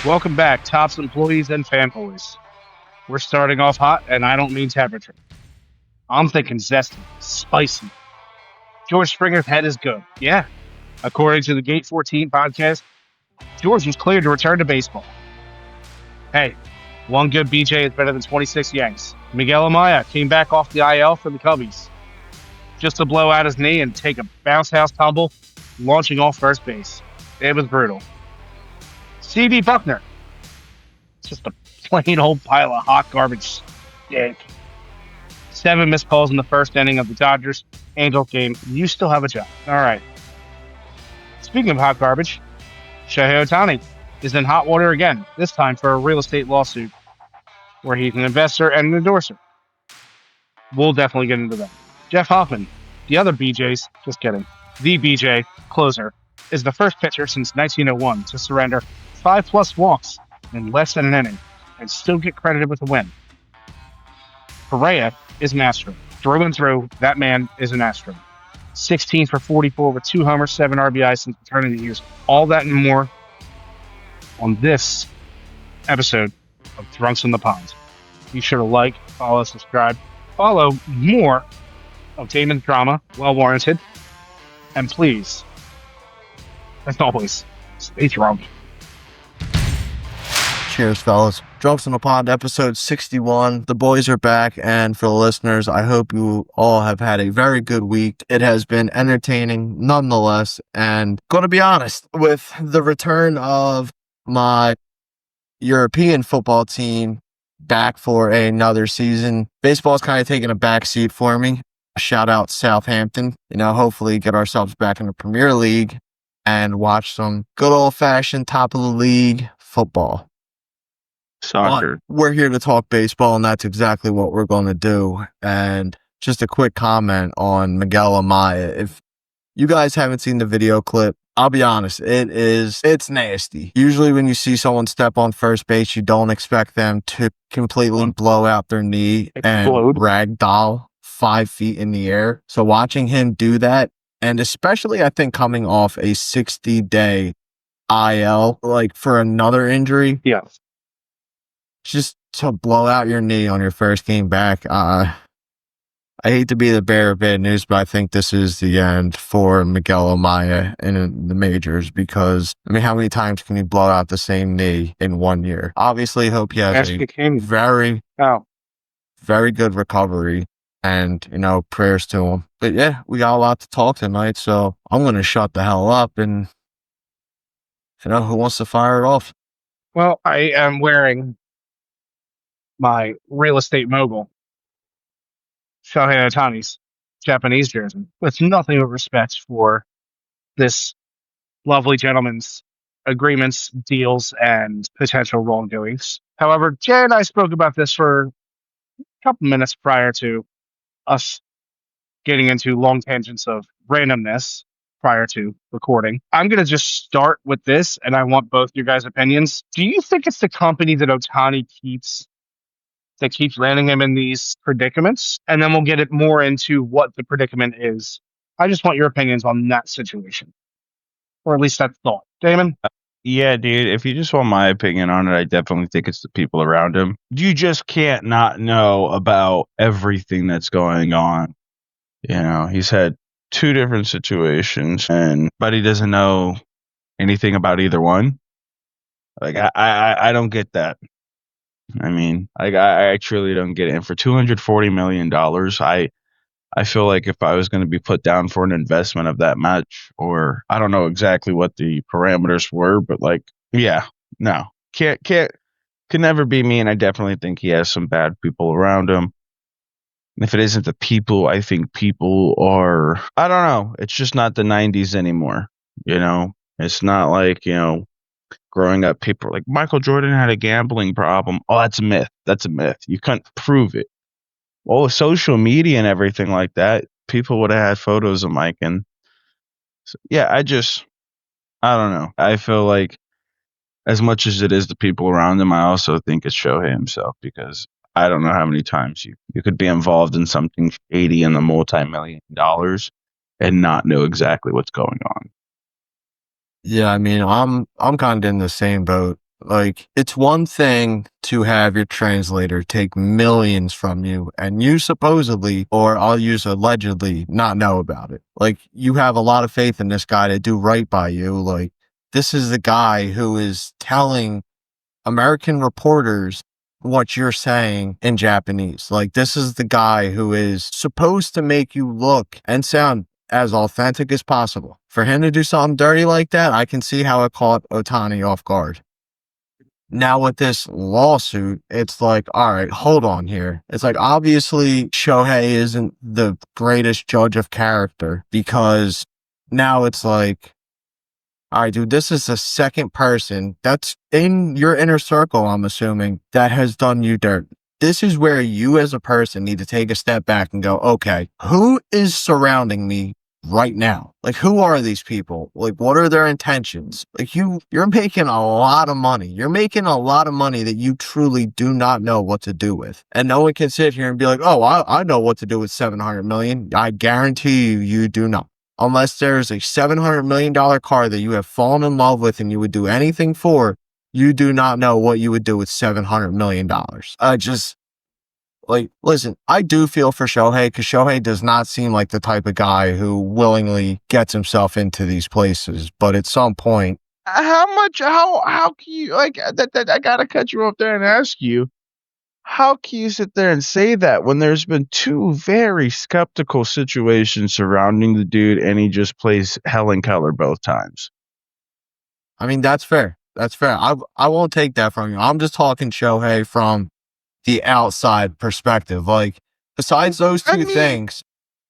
Welcome back, Tops employees and fanboys. We're starting off hot, and I don't mean temperature. I'm thinking zesty, spicy. George Springer's head is good. Yeah. According to the Gate 14 podcast, George was cleared to return to baseball. Hey, one good BJ is better than 26 Yanks. Miguel Amaya came back off the IL for the Cubbies just to blow out his knee and take a bounce house tumble, launching off first base. It was brutal. C.B. Buckner, just a plain old pile of hot garbage. Stink. 7 missed calls in the first inning of the Dodgers-Angels game. You still have a job. All right. Speaking of hot garbage, Shohei Ohtani is in hot water again, this time for a real estate lawsuit where he's an investor and an endorser. We'll definitely get into that. Jeff Hoffman, the other BJs, just kidding, the BJ closer, is the first pitcher since 1901 to surrender 5+ walks in less than an inning and still get credited with a win. Correa is an Astro. Through and through, that man is an Astro. 16 for 44 with 2 homers, 7 RBIs since returning to years. All that and more on this episode of Drunks in the Pond. Be sure to like, follow, subscribe, follow more of Damon's drama, well warranted, and please, as always, stay drunk. Cheers, fellas. Drunks in the Pond, episode 61. The boys are back, and for the listeners, I hope you all have had a very good week. It has been entertaining nonetheless, and going to be honest, with the return of my European football team back for another season, baseball's kind of taking a backseat for me. Shout out Southampton. Hopefully get ourselves back in the Premier League and watch some good old-fashioned top of the league football. Soccer. But we're here to talk baseball, and that's exactly what we're going to do. And just a quick comment on Miguel Amaya. If you guys haven't seen the video clip, I'll be honest, it's nasty. Usually when you see someone step on first base, you don't expect them to completely blow out their knee and ragdoll 5 feet in the air. So watching him do that, and especially I think coming off a 60-day IL, like for another injury. Yeah. Just to blow out your knee on your first game back. I hate to be the bearer of bad news, but I think this is the end for Miguel Amaya in the majors because, how many times can you blow out the same knee in 1 year? Obviously, hope he has a very good recovery and, prayers to him. But yeah, we got a lot to talk tonight, so I'm going to shut the hell up and, who wants to fire it off? Well, I am wearing my real estate mogul, Shohei Ohtani's Japanese jersey, with nothing but respect for this lovely gentleman's agreements, deals, and potential wrongdoings. However, Jay and I spoke about this for a couple minutes prior to us getting into long tangents of randomness prior to recording. I'm going to just start with this, and I want both your guys' opinions. Do you think it's the company that Ohtani keeps landing him in these predicaments? And then we'll get it more into what the predicament is. I just want your opinions on that situation. Or at least that thought. Damon? Yeah, dude, if you just want my opinion on it, I definitely think it's the people around him. You just can't not know about everything that's going on. He's had 2 different situations, but he doesn't know anything about either one. Like, I don't get that. I truly don't get it. And for $240 million, I feel like if I was going to be put down for an investment of that much, or I don't know exactly what the parameters were, but could never be me. And I definitely think he has some bad people around him. And if it isn't the people, I think people are, I don't know. It's just not the 90s anymore. It's not like, growing up, people were like, Michael Jordan had a gambling problem. Oh, that's a myth. That's a myth. You couldn't prove it. Well, with social media and everything like that, people would have had photos of Mike. And so, I don't know. I feel like as much as it is the people around him, I also think it's Shohei himself, because I don't know how many times you could be involved in something shady in the multi-million dollars and not know exactly what's going on. Yeah, I'm kind of in the same boat Like, it's one thing to have your translator take millions from you and you supposedly, or I'll use allegedly, not know about it. Like, you have a lot of faith in this guy to do right by you. Like, this is the guy who is telling American reporters what you're saying in Japanese. Like, this is the guy who is supposed to make you look and sound as authentic as possible. For him to do something dirty like that, I can see how it caught Ohtani off guard. Now with this lawsuit, it's like, all right, hold on here. It's like, obviously Shohei isn't the greatest judge of character, because now it's like, all right, dude, this is the second person that's in your inner circle, I'm assuming, that has done you dirt. This is where you as a person need to take a step back and go, okay, who is surrounding me right now? Like, who are these people? Like, what are their intentions? Like, you're making a lot of money. You're making a lot of money that you truly do not know what to do with. And no one can sit here and be like, oh, I know what to do with 700 million. I guarantee you do not. Unless there's a $700 million car that you have fallen in love with and you would do anything for, you do not know what you would do with $700 million. Like, listen, I do feel for Shohei, because Shohei does not seem like the type of guy who willingly gets himself into these places. But at some point, How can you, like, that I gotta cut you off there and ask you, how can you sit there and say that when there's been two very skeptical situations surrounding the dude and he just plays hell and color both times? I mean, that's fair. That's fair. I won't take that from you. I'm just talking Shohei from the outside perspective. Like, besides those two things,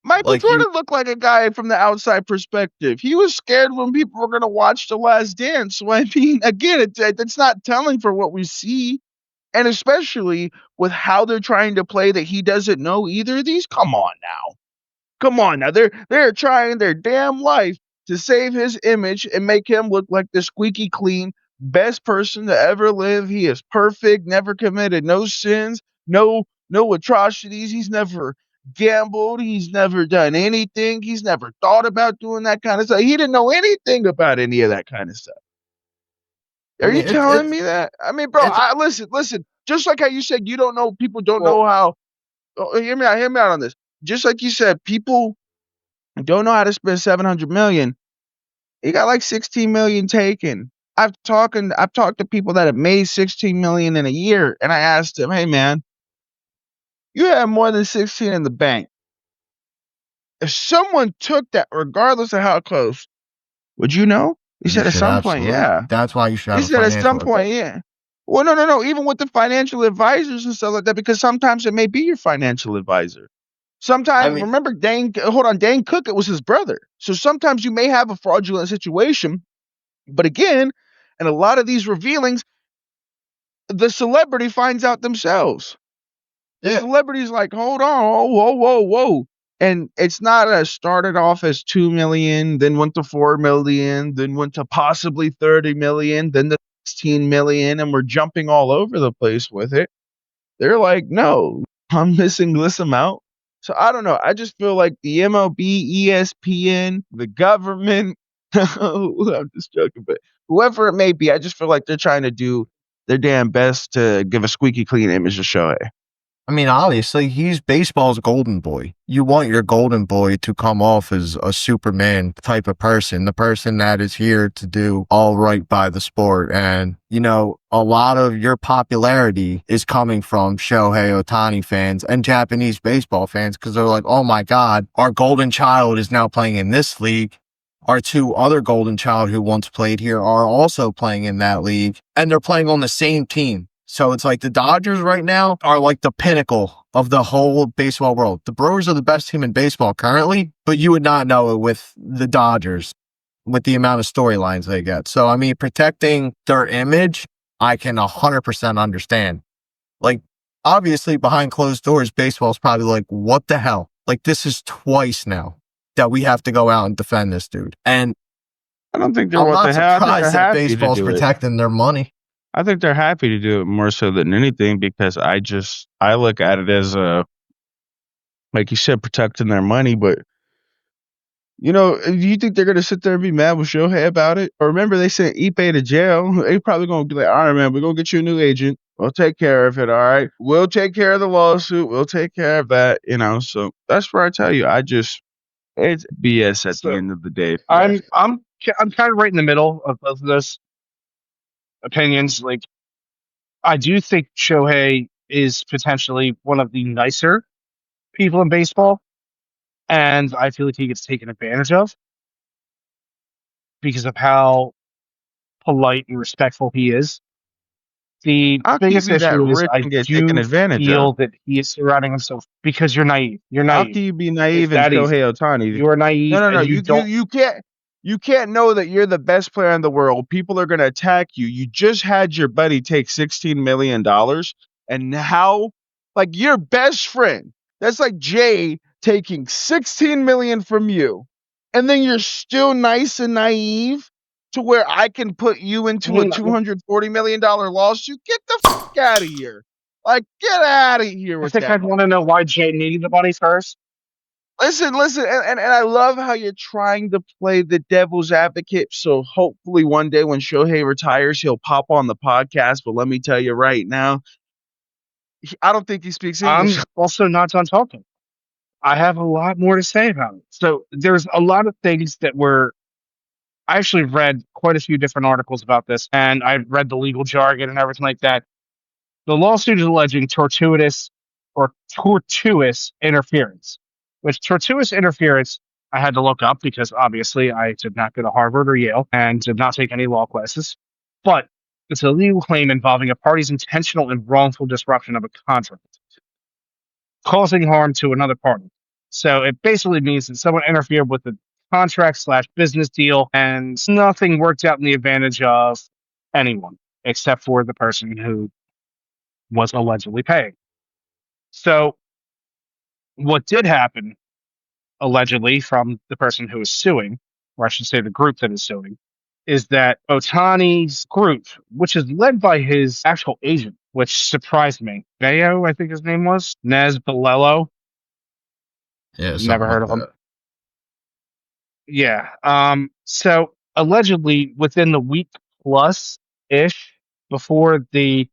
Michael like, Jordan looked like a guy from the outside perspective. He was scared when people were going to watch The Last Dance. So, I mean, again, it's not telling for what we see. And especially with how they're trying to play that he doesn't know either of these. Come on now. Come on now. They're trying their damn life to save his image and make him look like the squeaky clean best person to ever live. He is perfect, never committed no sins, no atrocities. He's never gambled. He's never done anything. He's never thought about doing that kind of stuff. He didn't know anything about any of that kind of stuff. I Are you mean, telling me that? I mean, bro, it's listen. Just like how you said you don't know, people don't well, know how. Oh, hear me out on this. Just like you said, people don't know how to spend 700 million. He got like 16 million taken. I've talked to people that have made 16 million in a year, and I asked them, "Hey, man, you have more than 16 in the bank. If someone took that, regardless of how close, would you know?" He you said, "At should some point, absolutely. yeah." That's why you should He have a said, "At some financial advisor. point, yeah." Well, no. Even with the financial advisors and stuff like that, because sometimes it may be your financial advisor. I Sometimes, mean, remember, Dane Cook, it was his brother. So sometimes you may have a fraudulent situation, but again, in a lot of these revealings, the celebrity finds out themselves. The yeah, celebrity's like, hold on, oh, whoa. And it's not a started off as 2 million, then went to 4 million, then went to possibly 30 million, then to 16 million, and we're jumping all over the place with it. They're like, no, I'm missing this amount. So I don't know. I just feel like the MLB, ESPN, the government, I'm just joking, but whoever it may be, I just feel like they're trying to do their damn best to give a squeaky clean image to Shohei. I mean, obviously, he's baseball's golden boy. You want your golden boy to come off as a Superman type of person, the person that is here to do all right by the sport. And, you know, a lot of your popularity is coming from Shohei Ohtani fans and Japanese baseball fans, because they're like, oh my God, our golden child is now playing in this league. Our two other golden child who once played here are also playing in that league, and they're playing on the same team. So it's like the Dodgers right now are like the pinnacle of the whole baseball world. The Brewers are the best team in baseball currently, but you would not know it with the Dodgers, with the amount of storylines they get. So, I mean, protecting their image, I can 100% understand. Like, obviously, behind closed doors, baseball's probably like, what the hell? Like, this is twice now that we have to go out and defend this dude. And I don't think they're I'm what not the hell. I think they're surprised that happy to baseball's do it. protecting their money. I think they're happy to do it more so than anything, because I look at it as a, like you said, protecting their money, but You know, do you think they're gonna sit there and be mad with Shohei about it? Or remember, they sent Ipe to jail. They probably gonna be like, "All right, man, we're gonna get you a new agent. We'll take care of it. All right, we'll take care of the lawsuit. We'll take care of that." You know, so that's where I tell you, it's BS at the So end of the day. I'm kind of right in the middle of both of those opinions. Like, I do think Shohei is potentially one of the nicer people in baseball, and I feel like he gets taken advantage of because of how polite and respectful he is. The How can you biggest be that issue is rich I and get taken do advantage of? feel that he is surrounding himself because you're naive. You're How naive. can you be It's naive in that easy. Shohei Ohtani? You are No, naive no, no. and you don't. You can't know that you're the best player in the world. People are gonna attack you. You just had your buddy take $16 million, and now, like, your best friend, that's like Jay taking 16 million from you, and then you're still nice and naive to where I can put you I into a mean, $240 million lawsuit. Get the fuck out of here! Like, get out of here I with think that. I'd want to know why Jay needed the money first. Listen, and I love how you're trying to play the devil's advocate. So hopefully one day when Shohei retires, he'll pop on the podcast. But let me tell you right now, I don't think he speaks English. I'm also not done talking. I have a lot more to say about it. So there's a lot of things that were. I actually read quite a few different articles about this, and I read the legal jargon and everything like that. The lawsuit is alleging tortuous interference, which tortuous interference I had to look up because obviously I did not go to Harvard or Yale and did not take any law classes. But it's a legal claim involving a party's intentional and wrongful disruption of a contract, causing harm to another party. So it basically means that someone interfered with the contract slash business deal and nothing worked out in the advantage of anyone except for the person who was allegedly paying. So what did happen, allegedly, from the person who is suing, or I should say the group that is suing, is that Otani's group, which is led by his actual agent, which surprised me. Bayo, I think his name was. Nez Balello. Yeah, Never something heard like of him. that. Yeah. So allegedly, within the week plus ish before the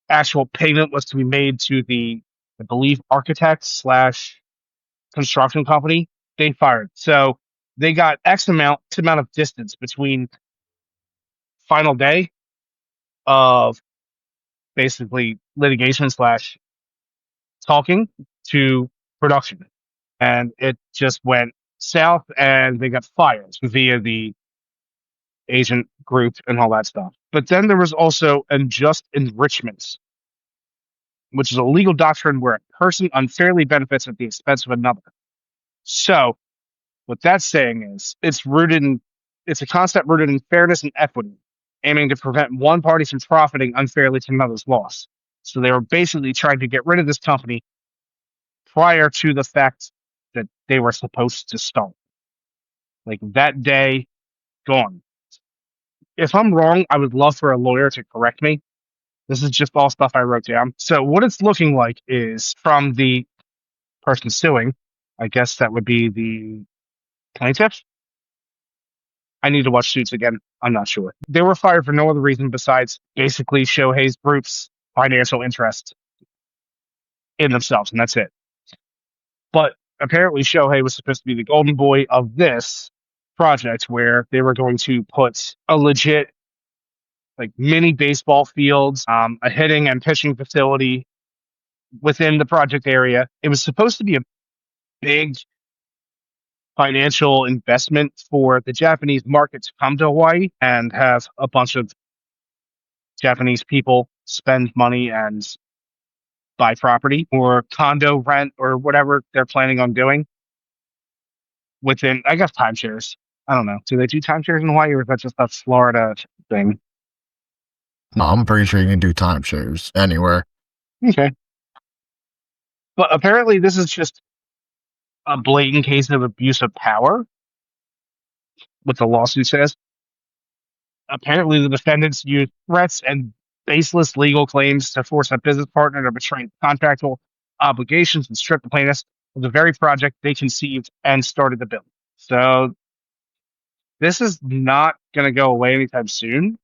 actual payment was to be made to the, I believe, architect slash construction company, they fired. So they got X amount of distance between final day of basically litigation slash talking to production. And it just went south and they got fired via the agent group and all that stuff. But then there was also unjust enrichment, which is a legal doctrine where a person unfairly benefits at the expense of another. So what that's saying is it's a concept rooted in fairness and equity, aiming to prevent one party from profiting unfairly to another's loss. So they were basically trying to get rid of this company prior to the fact that they were supposed to start. Like that day, gone. If I'm wrong, I would love for a lawyer to correct me. This is just all stuff I wrote down. So what it's looking like is from the person suing, I guess that would be the plaintiff. I need to watch Suits again. I'm not sure. They were fired for no other reason besides basically Shohei's group's financial interest in themselves, and that's it. But apparently, Shohei was supposed to be the golden boy of this project where they were going to put a legit, like, mini baseball fields, a hitting and pitching facility within the project area. It was supposed to be a big financial investment for the Japanese market to come to Hawaii and have a bunch of Japanese people spend money and buy property or condo rent or whatever they're planning on doing within, I guess, timeshares. I don't know. Do they do timeshares in Hawaii or is that just a Florida thing? No, I'm pretty sure you can do timeshares anywhere. Okay. But apparently, this is just a blatant case of abuse of power, what the lawsuit says. Apparently, the defendants used threats and baseless legal claims to force a business partner to betray contractual obligations and strip the plaintiffs the very project they conceived and started to build. So this is not going to go away anytime soon.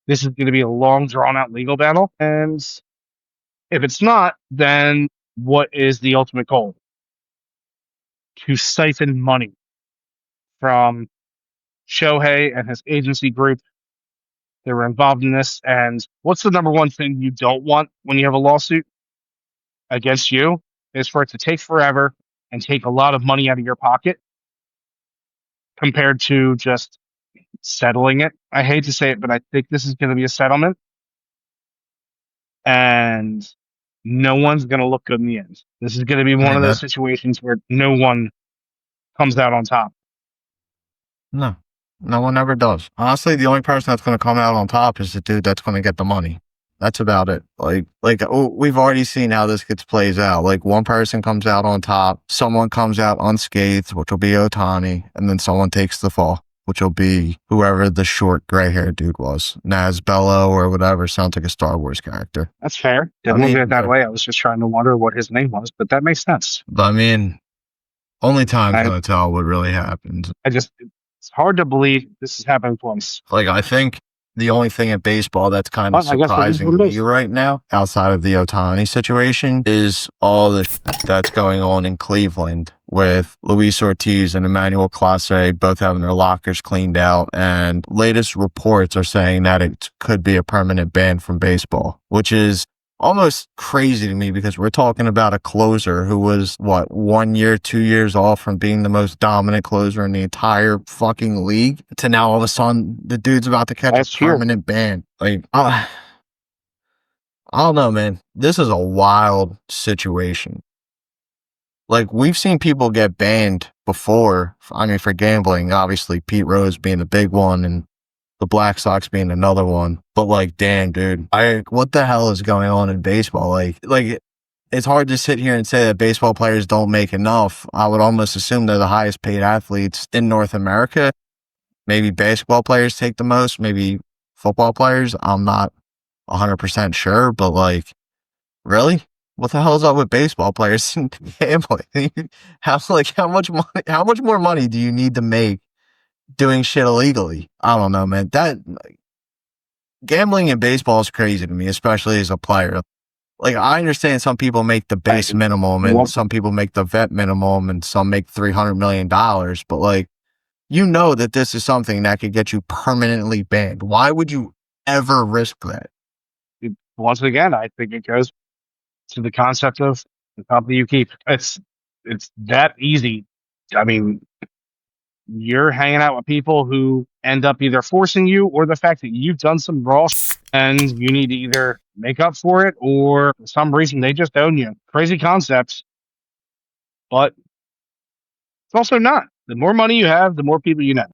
This is going to be a long, drawn out legal battle. And if it's not, then what is the ultimate goal? To siphon money from Shohei and his agency group that were involved in this. And what's the number one thing you don't want when you have a lawsuit against you? Is for it to take forever and take a lot of money out of your pocket compared to just settling it. I hate to say it, but I think this is going to be a settlement, and no one's going to look good in the end. This is going to be one of those situations where no one comes out on top. No one ever does. Honestly, the only person that's going to come out on top is the dude that's going to get the money. That's about it. We've already seen how this plays out. Like, one person comes out on top, someone comes out unscathed, which will be Ohtani, and then someone takes the fall, which will be whoever the short gray-haired dude was. Naz Bello or whatever. Sounds like a Star Wars character. That's fair. Didn't look at it that way. I was just trying to wonder what his name was, but that makes sense. But I mean, only time's going to tell what really happened. It's hard to believe this is happening twice. Like, I think the only thing in baseball that's kind of surprising me right now, outside of the Ohtani situation, is all the that's going on in Cleveland with Luis Ortiz and Emmanuel Clase both having their lockers cleaned out. And latest reports are saying that it could be a permanent ban from baseball, which is almost crazy to me because we're talking about a closer who was, 1 year, 2 years off from being the most dominant closer in the entire fucking league, to now all of a sudden the dude's about to catch a permanent ban. Like, I don't know, man. This is a wild situation. Like, we've seen people get banned before. I mean, for gambling, obviously Pete Rose being the big one and the Black Sox being another one. But like, damn, dude, what the hell is going on in baseball? Like it's hard to sit here and say that baseball players don't make enough. I would almost assume they're the highest paid athletes in North America. Maybe basketball players take the most, maybe football players. I'm not 100% sure, but like, really? What the hell is up with baseball players and gambling? How much more money do you need to make doing shit illegally? I don't know, man. Gambling in baseball is crazy to me, especially as a player. Like, I understand some people make the base minimum and some people make the vet minimum and some make $300 million, but like, you know that this is something that could get you permanently banned. Why would you ever risk that? Once again, I think it goes to the concept of the company you keep. It's that easy. I mean, you're hanging out with people who end up either forcing you or the fact that you've done some raw and you need to either make up for it or for some reason they just own you. Crazy concepts, but it's also not. The more money you have, the more people you know.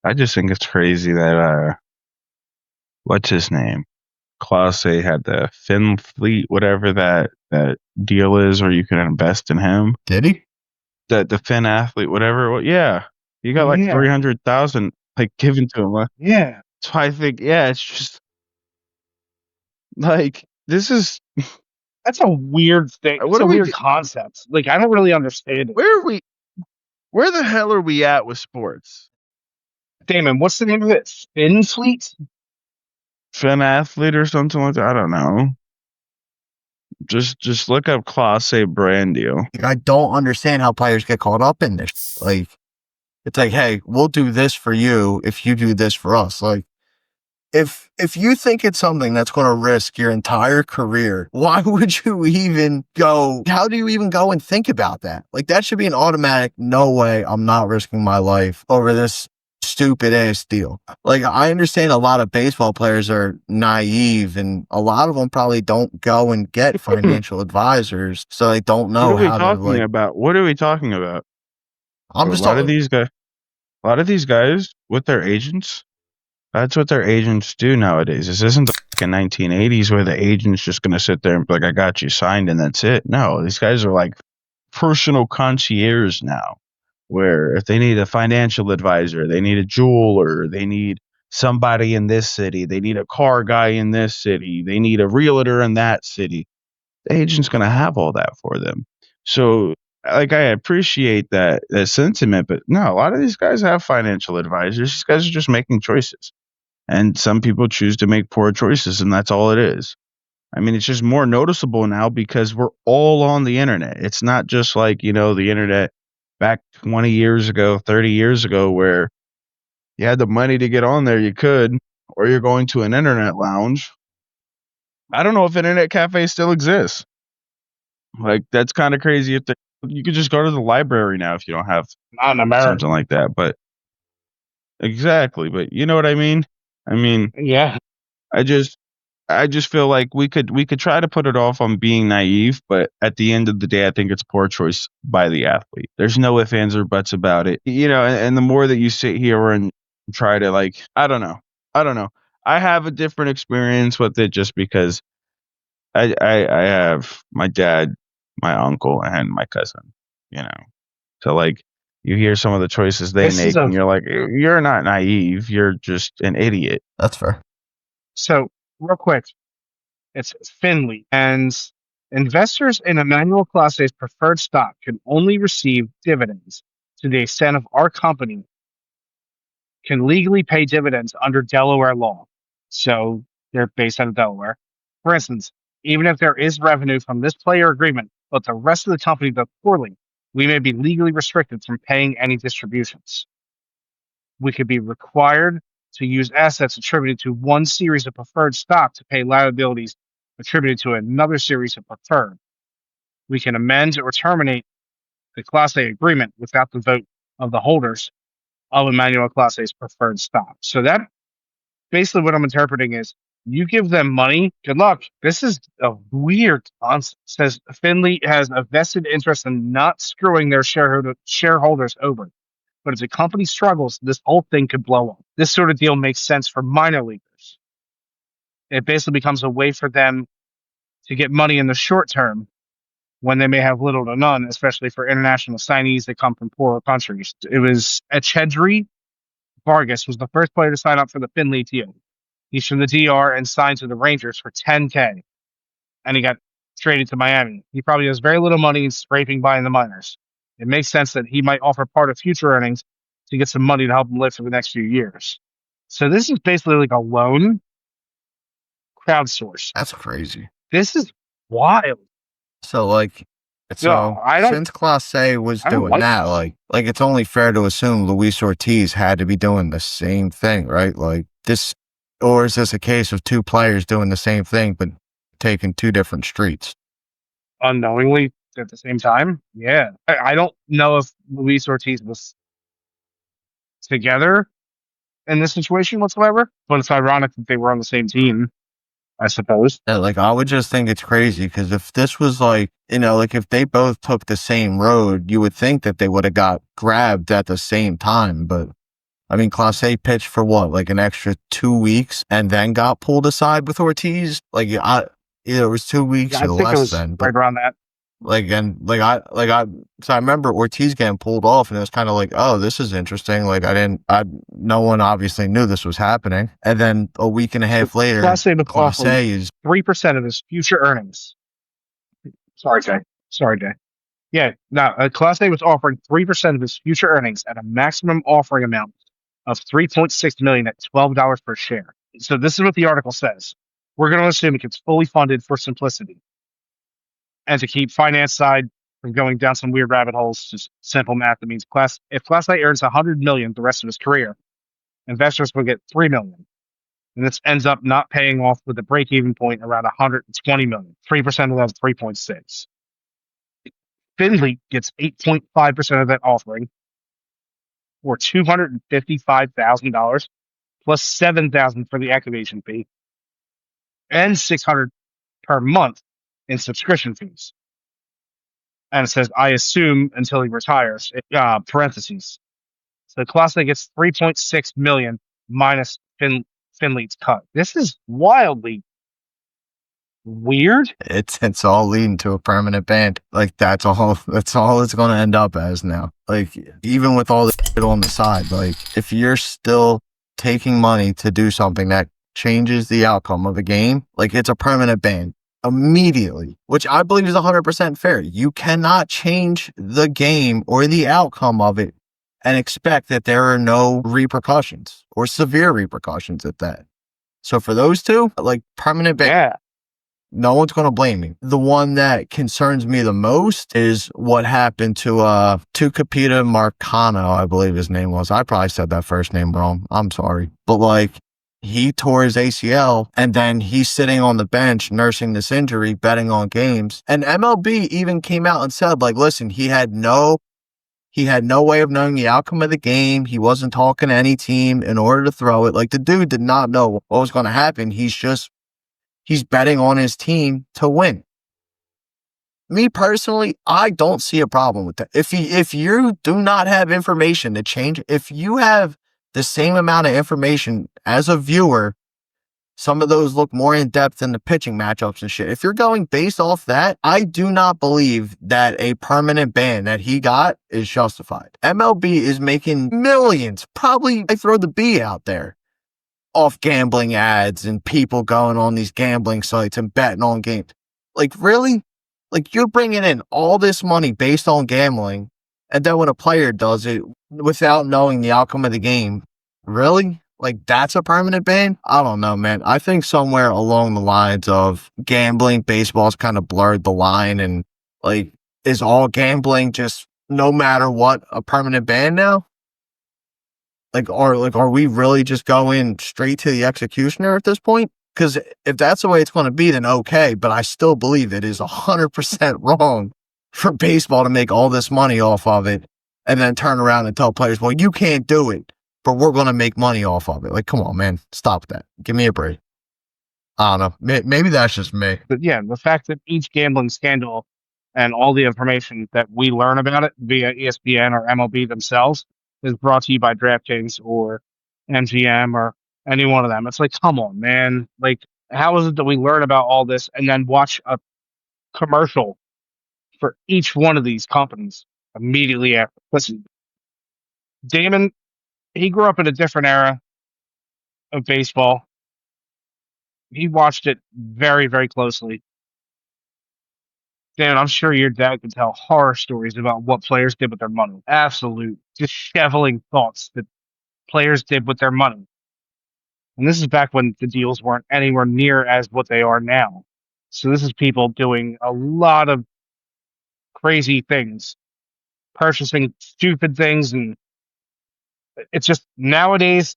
I just think it's crazy that, what's his name? Clase had the Fin Fleet, whatever that deal is, where you can invest in him. Did he? The Finn athlete, whatever. Well, yeah, you got like 300,000 like given to him. Yeah. So I think, it's just like, this is. That's a weird thing. It's a weird concept. Like, I don't really understand it. Where the hell are we at with sports? Damon, what's the name of it? Finn Fleet? Finn athlete or something like that. I don't know. Just look up Clase brand deal. I don't understand how players get caught up in this. Like, it's like, hey, we'll do this for you if you do this for us. Like, if you think it's something that's going to risk your entire career, why would you even go? How do you even go and think about that? Like, that should be an automatic, no way, I'm not risking my life over this stupid ass deal. Like, I understand a lot of baseball players are naive and a lot of them probably don't go and get financial advisors, so they don't know what are we talking about? I'm just a lot of these guys with their agents, that's what their agents do nowadays. This isn't the fucking 1980s where the agent's just going to sit there and be like, I got you signed and that's it. No, these guys are like personal concierge now, where if they need a financial advisor, they need a jeweler, they need somebody in this city, they need a car guy in this city, they need a realtor in that city. The agent's going to have all that for them. So, like, I appreciate that sentiment, but no, a lot of these guys have financial advisors. These guys are just making choices, and some people choose to make poor choices, and that's all it is. I mean, it's just more noticeable now because we're all on the internet. It's not just like, the internet back 20 years ago, 30 years ago, where you had the money to get on there, you could, or you're going to an internet lounge. I don't know if internet cafes still exist. Like, that's kind of crazy. You could just go to the library now if you don't have Not in America. something like that. But exactly. But you know what I mean? I mean, Yeah. I just feel like we could try to put it off on being naive, but at the end of the day, I think it's poor choice by the athlete. There's no ifs, ands, or buts about it. And the more that you sit here and try to, like, I don't know. I have a different experience with it just because I have my dad, my uncle, and my cousin. So, like, you hear some of the choices they make, and you're like, you're not naive. You're just an idiot. That's fair. So, real quick, it's Finley, and investors in Emmanuel Class A's preferred stock can only receive dividends to the extent of our company can legally pay dividends under Delaware law. So they're based out of Delaware. For instance, even if there is revenue from this player agreement, but the rest of the company does poorly, we may be legally restricted from paying any distributions. We could be required to use assets attributed to one series of preferred stock to pay liabilities attributed to another series of preferred. We can amend or terminate the Class A agreement without the vote of the holders of Emmanuel Class A's preferred stock. So that basically what I'm interpreting is you give them money, good luck. This is a weird concept. It says Finley has a vested interest in not screwing their shareholders over. But if the company struggles, this whole thing could blow up. This sort of deal makes sense for minor leaguers. It basically becomes a way for them to get money in the short term when they may have little to none, especially for international signees that come from poorer countries. It was Echedri Vargas was the first player to sign up for the Finley deal. He's from the DR and signed to the Rangers for $10K, and he got traded to Miami. He probably has very little money and scraping by in the minors. It makes sense that he might offer part of future earnings to get some money to help him live for the next few years. So this is basically like a loan crowdsourced. That's crazy. This is wild. So, like, since Class A was doing that, like it's only fair to assume Luis Ortiz had to be doing the same thing, right? Like this, or is this a case of two players doing the same thing but taking two different streets? Unknowingly at the same time? Yeah. I don't know if Luis Ortiz was together in this situation whatsoever, but it's ironic that they were on the same team, I suppose. Yeah, like, I would just think it's crazy because if this was like, like if they both took the same road, you would think that they would have got grabbed at the same time. But I mean, Class A pitched for what, like an extra 2 weeks and then got pulled aside with Ortiz? Like, either it was 2 weeks or less then. Right around that. So I remember Ortiz getting pulled off, and it was kind of like, oh, this is interesting. Like, no one obviously knew this was happening. And then a week and a half later, Class A is 3% of his future earnings. Sorry, Jay. Yeah, now Class A was offering 3% of his future earnings at a maximum offering amount of $3.6 million at $12 per share. So this is what the article says. We're going to assume it gets fully funded for simplicity. And to keep finance side from going down some weird rabbit holes, just simple math, that means if Class A earns $100 million the rest of his career, investors will get $3 million. And this ends up not paying off with a break-even point around $120 million. 3% of that is 3.6. Finley gets 8.5% of that offering, or $255,000 plus $7,000 for the activation fee, and $600 per month in subscription fees. And it says, I assume until he retires, parentheses. So Class A gets 3.6 million minus Finley's cut. This is wildly weird. It's all leading to a permanent ban. Like, that's all it's going to end up as now. Like, even with all the shit on the side, like, if you're still taking money to do something that changes the outcome of a game, like, it's a permanent ban. immediately, which I believe is 100% fair. You cannot change the game or the outcome of it and expect that there are no repercussions or severe repercussions at that. So for those two, like permanent ban, Yeah. no one's going to blame me. The one that concerns me the most is what happened to Tucapita Marcano, I believe his name was. I probably said that first name wrong. I'm sorry. But like, he tore his ACL and then he's sitting on the bench nursing this injury, betting on games. And MLB even came out and said, like, listen, he had no way of knowing the outcome of the game. He wasn't talking to any team in order to throw it. Like, the dude did not know what was going to happen. He's betting on his team to win. Me personally, I don't see a problem with that. If you do not have information to change, if you have the same amount of information as a viewer, some of those look more in depth than the pitching matchups and shit. If you're going based off that, I do not believe that a permanent ban that he got is justified. MLB is making millions. Probably I throw the B out there off gambling ads and people going on these gambling sites and betting on games. Like, really? Like, you're bringing in all this money based on gambling, and then when a player does it without knowing the outcome of the game, really? Like, that's a permanent ban? I don't know, man. I think somewhere along the lines of gambling, baseball's kind of blurred the line, and like, is all gambling just no matter what a permanent ban now? Are we really just going straight to the executioner at this point? Because if that's the way it's going to be, then okay. But I still believe it is 100% wrong for baseball to make all this money off of it and then turn around and tell players, well, you can't do it, but we're going to make money off of it. Like, come on, man. Stop that. Give me a break. I don't know. Maybe that's just me. But yeah, the fact that each gambling scandal and all the information that we learn about it via ESPN or MLB themselves is brought to you by DraftKings or MGM or any one of them. It's like, come on, man. Like, how is it that we learn about all this and then watch a commercial for each one of these companies immediately after? Listen, Damon, he grew up in a different era of baseball. He watched it very, very closely. Dan, I'm sure your dad could tell horror stories about what players did with their money. Absolute disheveling thoughts that players did with their money. And this is back when the deals weren't anywhere near as what they are now. So this is people doing a lot of crazy things, purchasing stupid things, and it's just nowadays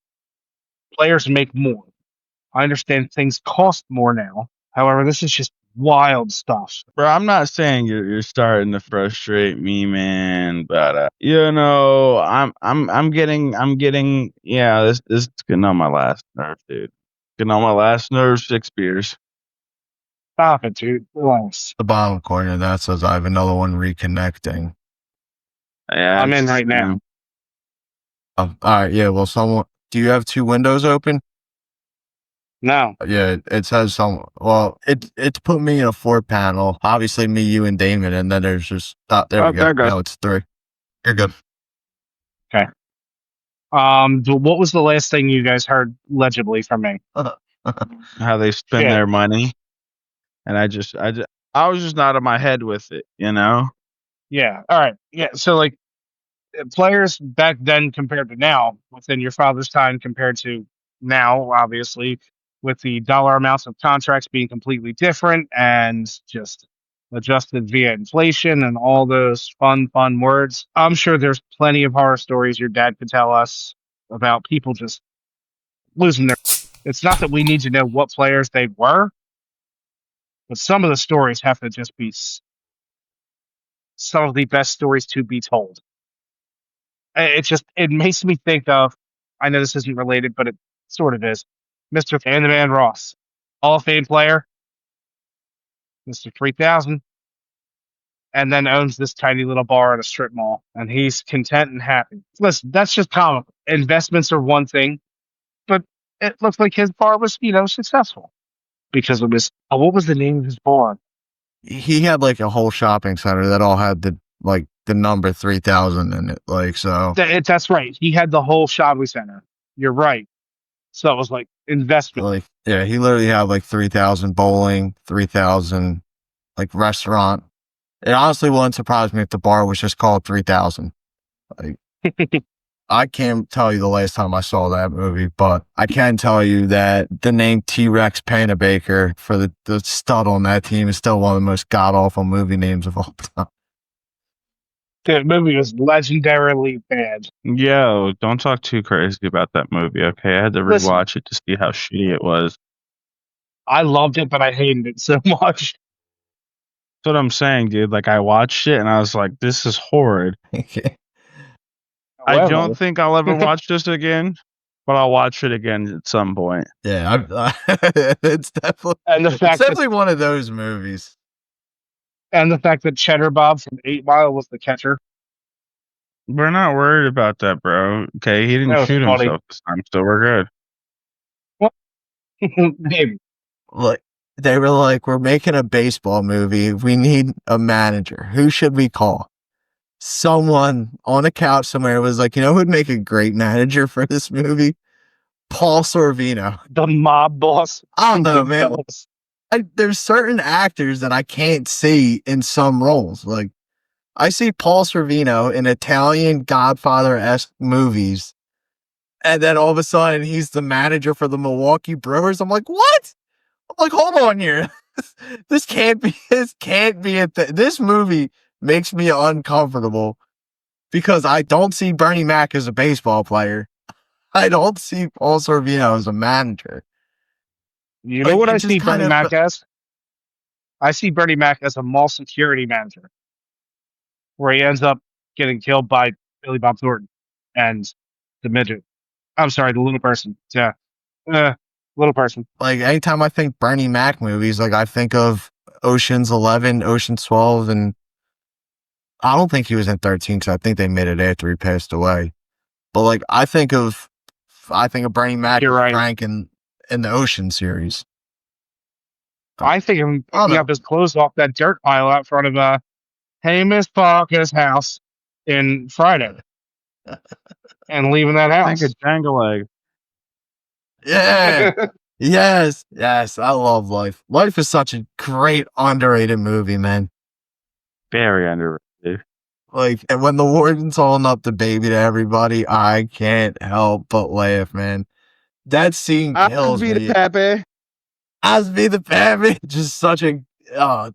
players make more. I understand things cost more now. However, this is just wild stuff. Bro, I'm not saying you're starting to frustrate me, man, but I'm getting yeah, this is getting on my last nerve, dude. Getting on my last nerve, 6 beers. Stop it, dude. Relax. The bottom corner that says I have another one reconnecting. Yeah, I'm in right now. All right. Yeah. Well, do you have 2 windows open? No. Yeah, it says it's put me in a 4 panel. Obviously me, you, and Damon, and then there's just there we go. there it goes. No, it's 3. You're good. Okay. What was the last thing you guys heard legibly from me? How they spend Shit. their money, and I was just not in my head with it, you know. Yeah. All right. Yeah. So like players back then compared to now, within your father's time compared to now, obviously, with the dollar amounts of contracts being completely different and just adjusted via inflation and all those fun words. I'm sure there's plenty of horror stories your dad could tell us about people just losing their. It's not that we need to know what players they were, but some of the stories have to just be some of the best stories to be told. It makes me think of, I know this isn't related, but it sort of is, Mr. and the Man Ross, Hall of Fame player, Mr. 3000, and then owns this tiny little bar at a strip mall, and he's content and happy. Listen, that's just common. Investments are one thing, but it looks like his bar was, successful because it was. What was the name of his bar? He had like a whole shopping center that all had the number 3000 in it. Like, so That's right. He had the whole shopping center. You're right. So it was like investment. Like, yeah, he literally had like 3,000 bowling, 3,000 like restaurant. It honestly wouldn't surprise me if the bar was just called 3,000. Like, I can't tell you the last time I saw that movie, but I can tell you that the name T-Rex Panabaker for the stud on that team is still one of the most god-awful movie names of all time. The movie was legendarily bad. Yo, don't talk too crazy about that movie, okay? I had to Listen. rewatch it to see how shitty it was. I loved it, but I hated it so much. That's what I'm saying, dude. Like, I watched it and I was like, this is horrid. I don't think I'll ever watch this again, but I'll watch it again at some point. Yeah, it's definitely And the fact it's definitely one of those movies. And the fact that Cheddar Bob from 8 Mile was the catcher. We're not worried about that, bro. Okay, he That didn't was shoot funny. himself this time, so we're good. Maybe. Like, they were like, we're making a baseball movie. We need a manager. Who should we call? Someone on a couch somewhere was like, you know who'd make a great manager for this movie? Paul Sorvino. The mob boss. I don't know, man. There's certain actors that I can't see in some roles. Like, I see Paul Sorvino in Italian Godfather-esque movies, and then all of a sudden he's the manager for the Milwaukee Brewers. I'm like, what? I'm like, hold on here. This can't be this movie makes me uncomfortable because I don't see Bernie Mac as a baseball player. I don't see Paul Sorvino as a manager. You know what I see Bernie Mac as? I see Bernie Mac as a mall security manager, where he ends up getting killed by Billy Bob Thornton and the midget. I'm sorry, the little person. Yeah. Little person. Like, anytime I think Bernie Mac movies, like, I think of Ocean's 11, Ocean's 12, and I don't think he was in 13 because I think they made it after he passed away. But, like, I think of Bernie Mac as Frank in the Ocean series. I think him picking up his clothes off that dirt pile out front of Miss Parker's house in Friday and leaving that house. I think a jangle egg. Yeah. Yes. I love Life. Life is such a great underrated movie, man. Very underrated. Like, and when the warden's holding up the baby to everybody, I can't help but laugh, man. That scene kills me. I'll be the Pappy. Just such a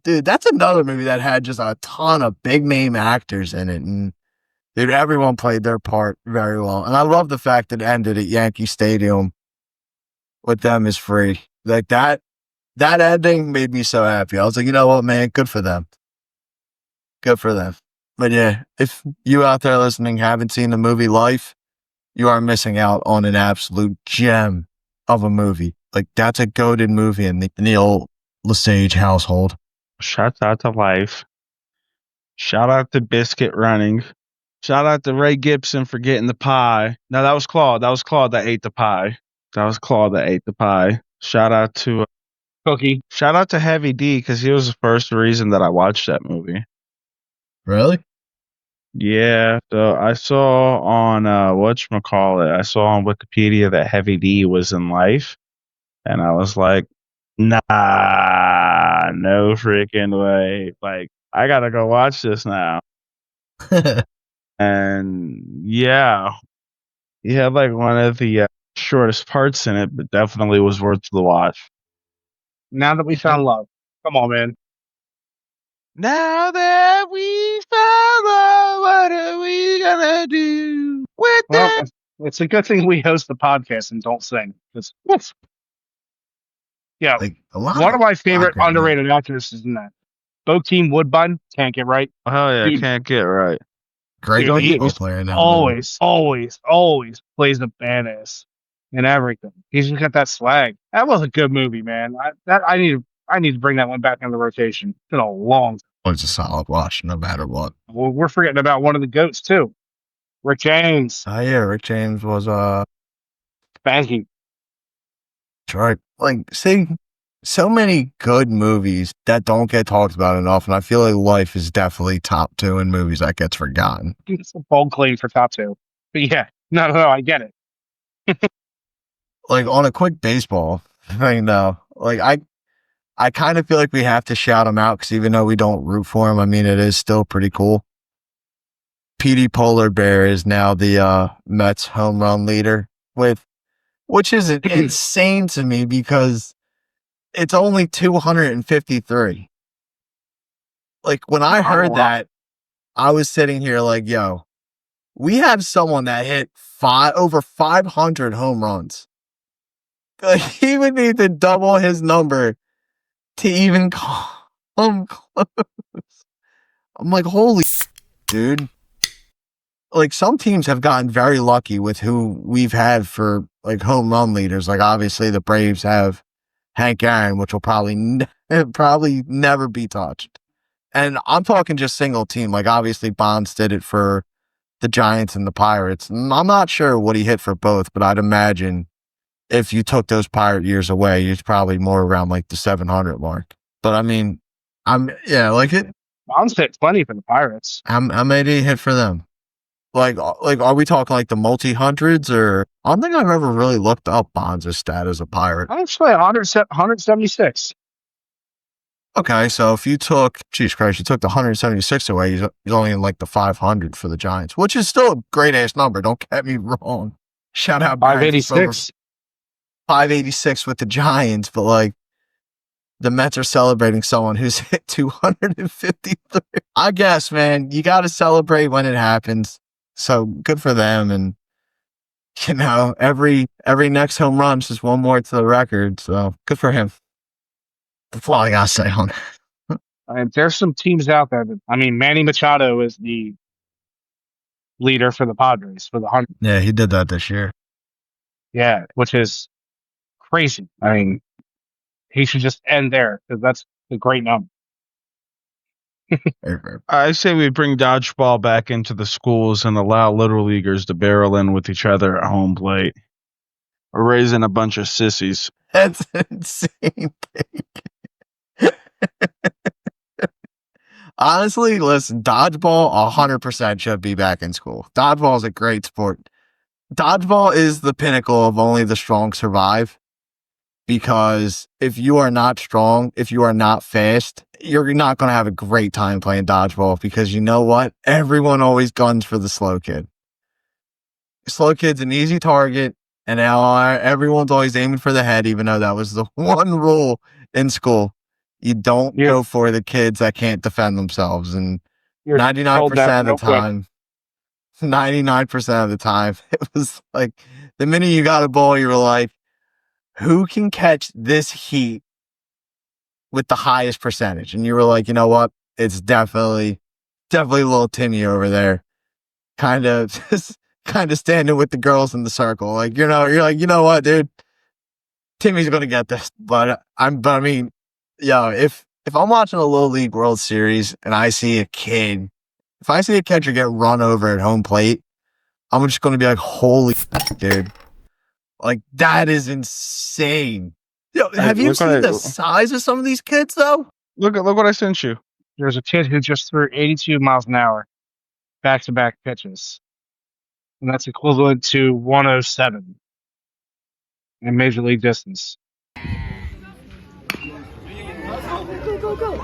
dude. That's another movie that had just a ton of big name actors in it, and dude, everyone played their part very well. And I love the fact that it ended at Yankee Stadium with them as free. Like, that ending made me so happy. I was like, you know what, man, good for them. Good for them. But yeah, if you out there listening haven't seen the movie Life, you are missing out on an absolute gem of a movie. Like, that's a goated movie in the old Lesage household. Shout out to Life. Shout out to Biscuit running. Shout out to Ray Gibson for getting the pie. No, that was Claude. That was Claude that ate the pie. Shout out to Cookie. Shout out to Heavy D because he was the first reason that I watched that movie. Really? Yeah. So I saw on whatchamacallit, I saw on Wikipedia that Heavy D was in Life. And I was like, nah, no freaking way. Like, I gotta go watch this now. And yeah, he had like one of the shortest parts in it, but definitely was worth the watch. Now that we found love. Come on, man. Now that we found love, what are we gonna do with that? It's a good thing we host the podcast and don't sing. Yeah, like, one of my favorite underrated actors is in that. Bokeem Woodbine, can't get right. Oh yeah, dude, can't get right. Great baseball player now. Always plays a badass in everything. He's just got that swag. That was a good movie, man. I need to bring that one back in the rotation. It's been a long time. Well, it's a solid watch, no matter what. Well, we're forgetting about one of the GOATs too, Rick James. Oh yeah, Rick James was Spanky. That's right. Like, see, so many good movies that don't get talked about enough, and I feel like Life is definitely top 2 in movies that gets forgotten. It's a bold claim for top 2, but yeah, no, I get it. like on a quick baseball thing though, like I kind of feel like we have to shout him out because even though we don't root for him, I mean, it is still pretty cool. Petey Polar Bear is now the Mets home run leader which is insane to me because it's only 253. Like when I heard that, I was sitting here like, yo, we have someone that hit over 500 home runs. Like, he would need to double his number to even come close. I'm like, holy dude. Like some teams have gotten very lucky with who we've had for like home run leaders. Like obviously the Braves have Hank Aaron, which will probably never be touched. And I'm talking just single team. Like obviously Bonds did it for the Giants and the Pirates. I'm not sure what he hit for both, but I'd imagine if you took those Pirate years away, it's probably more around like the 700 mark. But I mean, Bonds hit plenty for the Pirates. How many did he hit for them? Like, are we talking like the multi-hundreds or? I don't think I've ever really looked up Bonds' stat as a Pirate. Actually, 176. Okay, so if you took, Jesus Christ, you took the 176 away, he's only in like the 500 for the Giants, which is still a great-ass number. Don't get me wrong. Shout out 586. 586 with the Giants, but like the Mets are celebrating someone who's hit 253. I guess, man, you got to celebrate when it happens. So good for them. And, you know, every next home run is just one more to the record. So good for him. That's all I got to say on that. And there's some teams out there that, I mean, Manny Machado is the leader for the Padres for the 100. Yeah, he did that this year. Yeah, which is crazy. I mean, he should just end there because that's a great number. I say we bring dodgeball back into the schools and allow little leaguers to barrel in with each other at home plate. We're raising a bunch of sissies. That's insane. Honestly, listen, dodgeball 100% should be back in school. Dodgeball is a great sport. Dodgeball is the pinnacle of only the strong survive. Because if you are not strong, if you are not fast, you're not going to have a great time playing dodgeball because you know what? Everyone always guns for the slow kid. Slow kid's an easy target, and everyone's always aiming for the head, even though that was the one rule in school. You don't go for the kids that can't defend themselves. And 99% of the time, 99% of the time, it was like the minute you got a ball, you were like, who can catch this heat with the highest percentage? And you were like, you know what? It's definitely little Timmy over there. Kind of standing with the girls in the circle. Like, you're like, you know what, dude? Timmy's going to get this. But I mean, if I'm watching a Little League World Series and I see a kid, if I see a catcher get run over at home plate, I'm just going to be like, holy dude. Like, that is insane. Yo, have you seen the size of some of these kids, though? Look what I sent you. There's a kid who just threw 82 miles an hour back-to-back pitches. And that's equivalent to 107 in Major League distance. Go.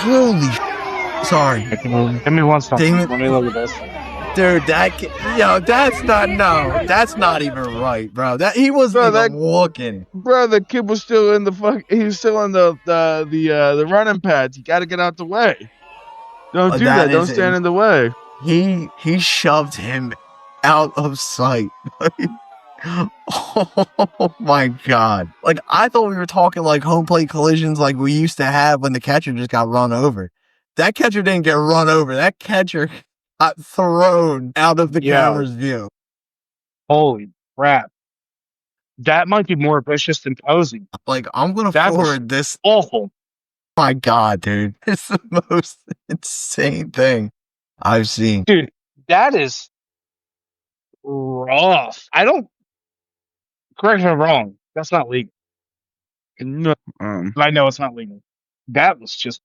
Holy sorry. Give me one second. Let me look at this. Dude, that's not even right, bro. That he wasn't even walking. Bro, the kid was still in the running pads. You got to get out the way. Don't do that. Don't stand in the way. He shoved him out of sight. Oh my god. Like, I thought we were talking like home plate collisions like we used to have when the catcher just got run over. That catcher didn't get run over. That catcher got thrown out of the camera's view. Holy crap. That might be more vicious than Posey. Like, I'm going to forward this. Awful. My god, dude. It's the most insane thing I've seen. Dude, that is rough. Correct me if I'm wrong. That's not legal. No. I know it's not legal. That was just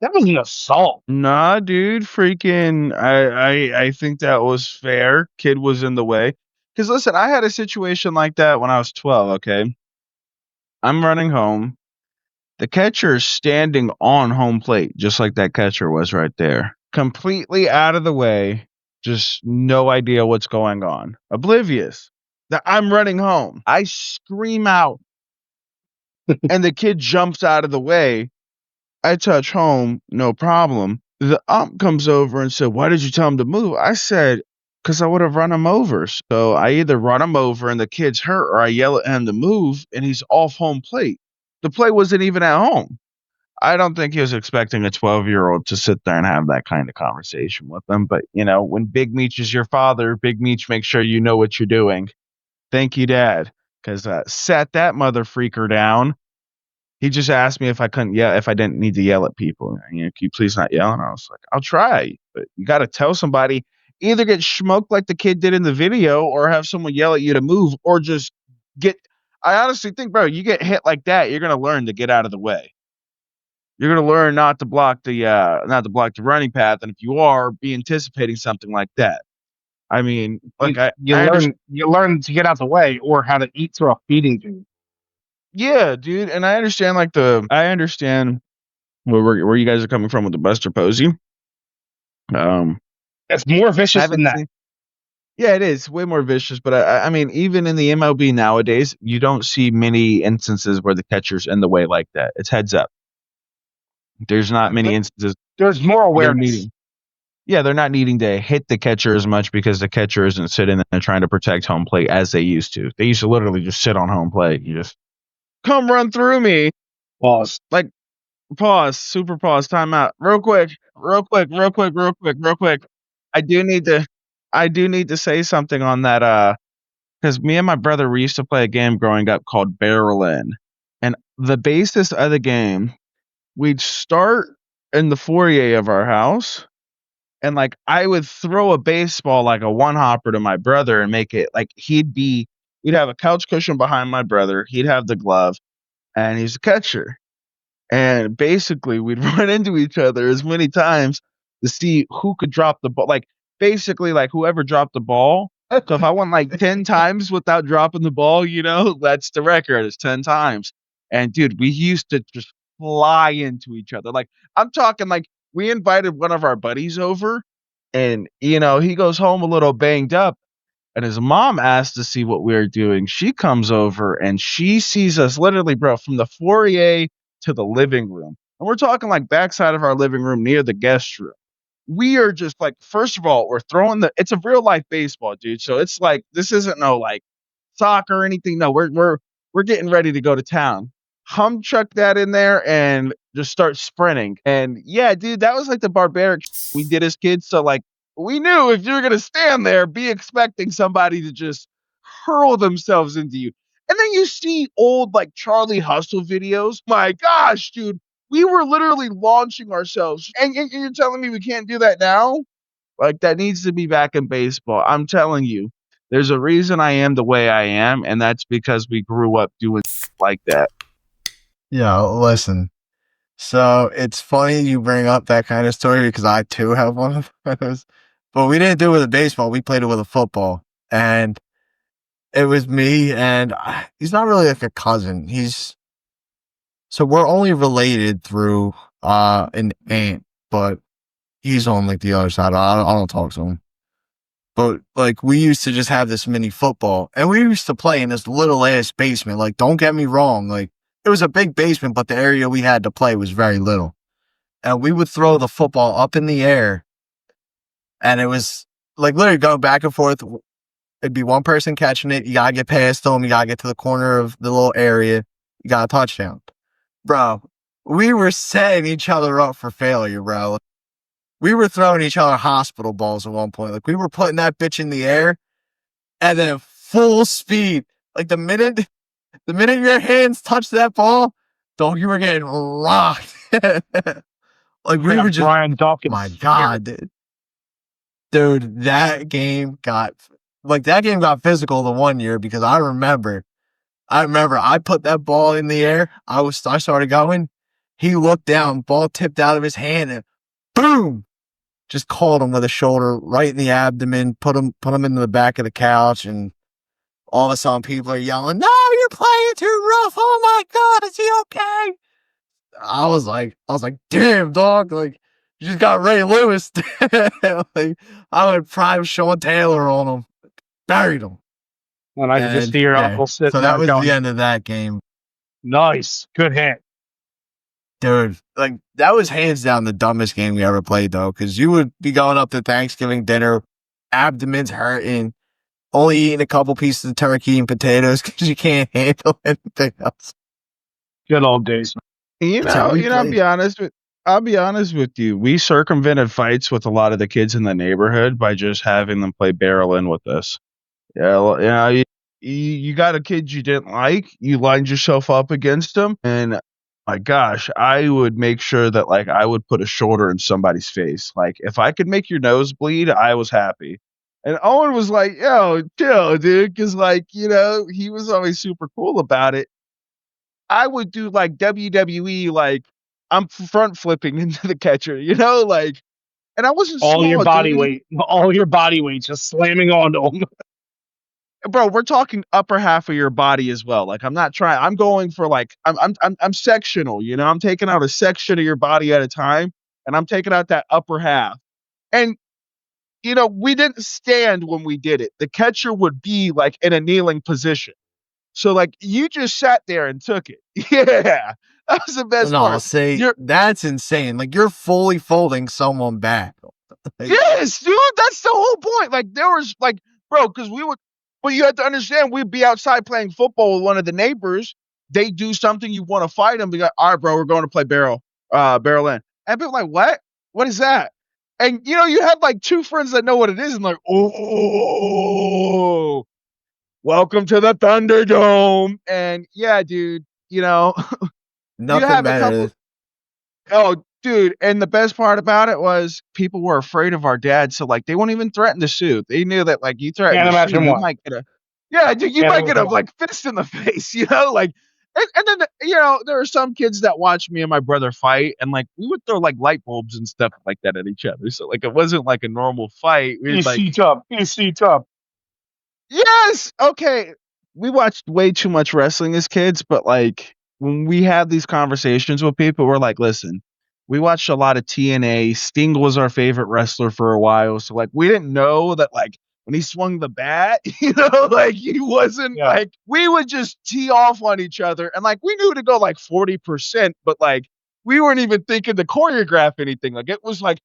That was an assault. Nah, dude, freaking, I think that was fair. Kid was in the way. Because listen, I had a situation like that when I was 12. Okay, I'm running home. The catcher is standing on home plate, just like that catcher was right there, completely out of the way, just no idea what's going on, oblivious that I'm running home. I scream out, and the kid jumps out of the way. I touch home, no problem. The ump comes over and said, "Why did you tell him to move?" I said, "Because I would have run him over." So I either run him over and the kid's hurt, or I yell at him to move and he's off home plate. The play wasn't even at home. I don't think he was expecting a 12-year-old to sit there and have that kind of conversation with them. But, when Big Meech is your father, Big Meech makes sure you know what you're doing. Thank you, Dad. Because sat that mother freaker down. He just asked me if I couldn't yell, if I didn't need to yell at people. Can you please not yell? And I was like, I'll try. But you got to tell somebody, either get smoked like the kid did in the video, or have someone yell at you to move, or just get. I honestly think, bro, you get hit like that, you're going to learn to get out of the way. You're going to learn not to block the running path. And if you are, be anticipating something like that. I mean, like You learn to get out the way, or how to eat through a feeding tube. Yeah, dude, and I understand where you guys are coming from with the Buster Posey. It's more vicious than that. Yeah, it is way more vicious. But I mean, even in the MLB nowadays, you don't see many instances where the catcher's in the way like that. It's heads up. There's not many instances. There's more awareness. They're not needing to hit the catcher as much, because the catcher isn't sitting there trying to protect home plate as they used to. They used to literally just sit on home plate. You just come run through me. Pause. Pause. Super pause. Time out. Real quick. I do need to say something on that. Because me and my brother, we used to play a game growing up called Barrel In, and the basis of the game, we'd start in the foyer of our house, and I would throw a baseball like a one hopper to my brother and make it like we'd have a couch cushion behind my brother, he'd have the glove, and he's a catcher. And basically, we'd run into each other as many times to see who could drop the ball. Basically, whoever dropped the ball. So if I went 10 times without dropping the ball, that's the record. It's 10 times. And dude, we used to just fly into each other. I'm talking we invited one of our buddies over, and he goes home a little banged up. And his mom asked to see what we were doing. She comes over and she sees us literally, bro, from the foyer to the living room. And we're talking backside of our living room near the guest room. We are just first of all, we're throwing it's a real life baseball, dude. So it's this isn't no soccer or anything. No, we're getting ready to go to town. Chuck that in there and just start sprinting. And yeah, dude, that was the barbaric we did as kids. So we knew if you were going to stand there, be expecting somebody to just hurl themselves into you. And then you see old Charlie Hustle videos. My gosh, dude, we were literally launching ourselves. And you're telling me we can't do that now? That needs to be back in baseball. I'm telling you, there's a reason I am the way I am, and that's because we grew up doing like that. Yeah, listen. So it's funny you bring up that kind of story, because I too have one of those. But we didn't do it with a baseball. We played it with a football. And it was me, and he's not really a cousin. So we're only related through an aunt, but he's on the other side. I don't talk to him. But we used to just have this mini football, and we used to play in this little ass basement. Don't get me wrong. It was a big basement, but the area we had to play was very little. And we would throw the football up in the air, and it was literally going back and forth. It'd be one person catching it. You gotta get past them. You gotta get to the corner of the little area. You got a touchdown. Bro, we were setting each other up for failure, bro. We were throwing each other hospital balls at one point. We were putting that bitch in the air, and then full speed. The minute your hands touched that ball, dog, you were getting rocked. We were just Brian Dawkins. My God, dude, that game got physical the one year, because I remember I put that ball in the air. I started going, He looked down, ball tipped out of his hand, and boom, just caught him with a shoulder right in the abdomen, put him into the back of the couch, and all of a sudden people are yelling, "No, you're playing too rough. Oh my God, is he okay?" I was like, damn, dog, like, you just got Ray Lewis. Like, I would prime Sean Taylor on him, buried him. And I could just see your uncle sitting so there that was going, the end of that game. nice, good hit. Dude, like, that was hands down the dumbest game we ever played, though, because you would be going up to Thanksgiving dinner, abdomen's hurting, only eating a couple pieces of turkey and potatoes because you can't handle anything else. Good old days. I'll be honest with you. We circumvented fights with a lot of the kids in the neighborhood by just having them play barrel in with us. Yeah, well, you got a kid you didn't like, you lined yourself up against them, and my gosh, I would make sure that like I would put a shoulder in somebody's face. Like if I could make your nose bleed, I was happy. And Owen was like, "Yo, chill, dude," because like he was always super cool about it. I would do like WWE, like I'm front flipping into the catcher, like, and I wasn't All your small, body dude. weight just slamming onto him. Bro, we're talking upper half of your body as well. Like I'm not trying. I'm going for like I'm sectional. I'm taking out a section of your body at a time, and I'm taking out that upper half. And we didn't stand when we did it. The catcher would be like in a kneeling position. So like you just sat there and took it. Yeah, that was the best No, part. see, that's insane. Like, you're fully folding someone back. Like, Yes, dude, that's the whole point. Like there was like, bro, because but you have to understand, we'd be outside playing football with one of the neighbors. They do something, you want to fight them. Be like, all right, bro, we're going to play barrel in. And people like, what? What is that? And you had like two friends that know what it is, and like, oh, welcome to the Thunderdome. And yeah, dude, you nothing have a better. couple. Oh, dude, and the best part about it was people were afraid of our dad, so like they won't even threaten to sue. They knew that like you threaten Can't to sue, imagine you why. might get a dude, you Can't might get a imagine why. like fist in the face, like. And then there are some kids that watch me and my brother fight, and like we would throw like light bulbs and stuff like that at each other. So like it wasn't like a normal fight. We'd like, EC top. yes, okay. We watched way too much wrestling as kids, but like when we have these conversations with people, we're like, listen, we watched a lot of TNA. Sting was our favorite wrestler for a while. So like we didn't know that like when he swung the bat, like he wasn't like we would just tee off on each other. And like we knew to go like 40%, but like we weren't even thinking to choreograph anything. Like it was like,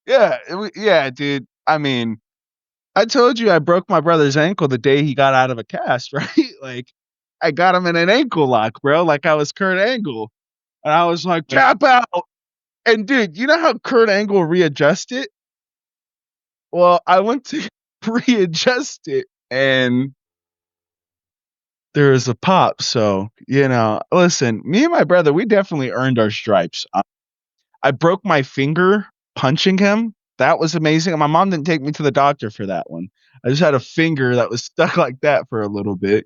yeah, dude. I mean, I told you I broke my brother's ankle the day he got out of a cast, right? Like I got him in an ankle lock, bro. Like I was Kurt Angle. And I was like, tap out. And dude, you know how Kurt Angle readjusted? Well, I went to readjust it and there was a pop. So, listen, me and my brother, we definitely earned our stripes. I broke my finger punching him. That was amazing. And my mom didn't take me to the doctor for that one. I just had a finger that was stuck like that for a little bit,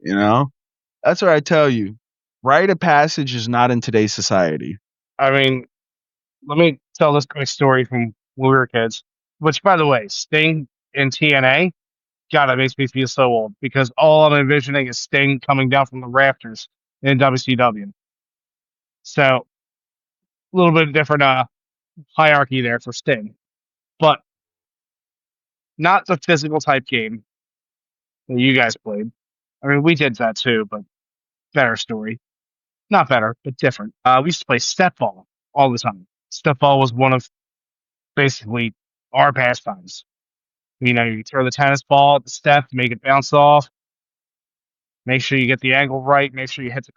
That's what I tell you. Rite of passage is not in today's society. I mean, let me tell this quick story from when we were kids. Which, by the way, Sting in TNA, God, it makes me feel so old because all I'm envisioning is Sting coming down from the rafters in WCW. So, a little bit different hierarchy there for Sting, but not the physical type game that you guys played. I mean, we did that too, but better story. Not better, but different. We used to play step ball all the time. Step ball was one of basically our pastimes. You throw the tennis ball at the step, make it bounce off. Make sure you get the angle right. Make sure you hit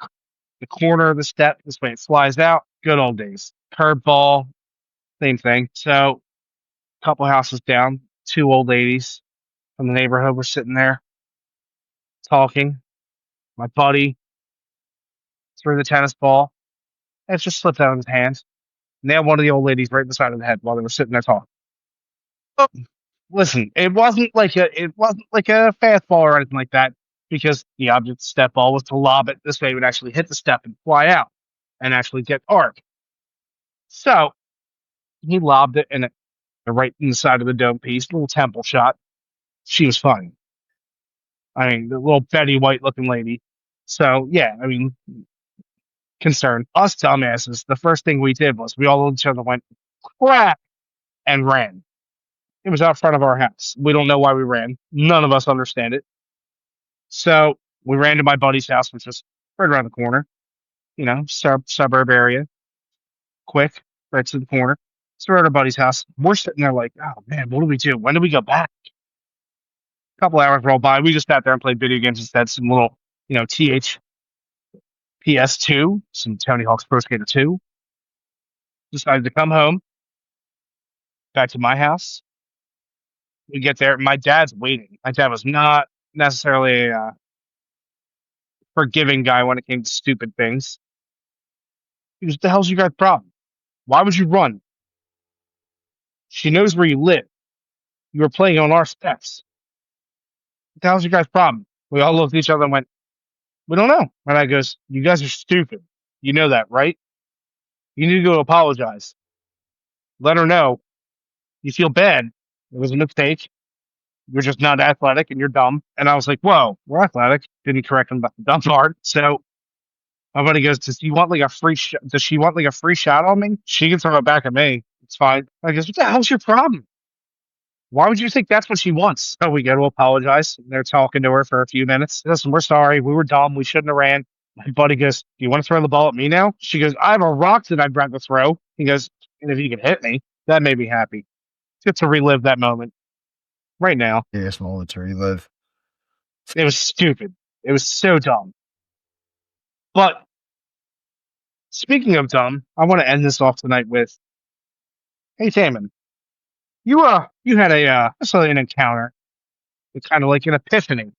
the corner of the step. This way it flies out. Good old days. Curve ball, same thing. So, a couple houses down, two old ladies from the neighborhood were sitting there talking. My buddy threw the tennis ball, and it just slipped out of his hands. Nailed one of the old ladies right in the side of the head while they were sitting there talking. Oh, listen, it wasn't like a fastball or anything like that, because the object step ball was to lob it this way, it would actually hit the step and fly out and actually get arc. So he lobbed it and right in the side of the dome piece, little temple shot. She was funny. I mean, the little Betty White looking lady. So yeah, I mean, concerned. Us dumbasses, the first thing we did was we all looked at each other, went crap, and ran. It was out front of our house. We don't know why we ran. None of us understand it. So we ran to my buddy's house, which was right around the corner. You know, suburb area, quick, right to the corner. So we're at our buddy's house. We're sitting there like, oh man, what do we do? When do we go back? A couple hours rolled by. We just sat there and played video games instead. Some little, THPS2, some Tony Hawk's Pro Skater 2. Decided to come home, back to my house. We get there. My dad's waiting. My dad was not necessarily a forgiving guy when it came to stupid things. He goes, "What the hell's your guys' problem? Why would you run? She knows where you live. You were playing on our steps. What the hell's your guys' problem?" We all looked at each other and went, "We don't know." My dad goes, "You guys are stupid. You know that, right? You need to go apologize. Let her know you feel bad. It was a mistake. You're just not athletic and you're dumb." And I was like, "Whoa, we're athletic." Didn't correct him about the dumb part. So my buddy goes, "Does she want like a free? Does she want like a free shot on me? She can throw it back at me. It's fine." I goes, "What the hell's your problem? Why would you think that's what she wants?" So we go to apologize. And they're talking to her for a few minutes. "Listen, we're sorry. We were dumb. We shouldn't have ran." My buddy goes, "Do you want to throw the ball at me now?" She goes, "I have a rock that I'd rather throw." He goes, "And if you can hit me, that made me happy." Get to relive that moment right now. Yes, moment to relive. It was stupid. It was so dumb. But speaking of dumb, I want to end this off tonight with, hey Taman, you had necessarily an encounter, kind of like an epiphany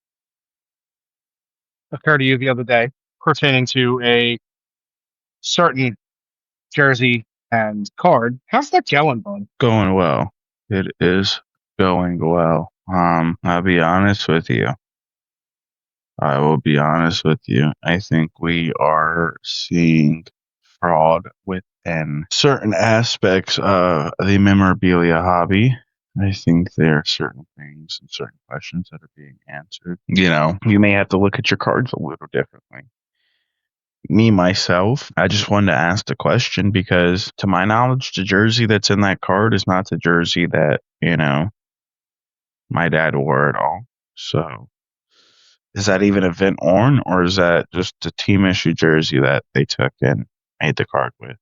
occurred to you the other day pertaining to a certain jersey and card. How's that going, bud? Going well. It is going well. I'll be honest with you. I will be honest with you. I think we are seeing fraud within certain aspects of the memorabilia hobby. I think there are certain things and certain questions that are being answered. You know, you may have to look at your cards a little differently. Me, myself, I just wanted to ask the question because, to my knowledge, the jersey that's in that card is not the jersey that, my dad wore at all. So, is that even event worn, or is that just a team issue jersey that they took and made the card with?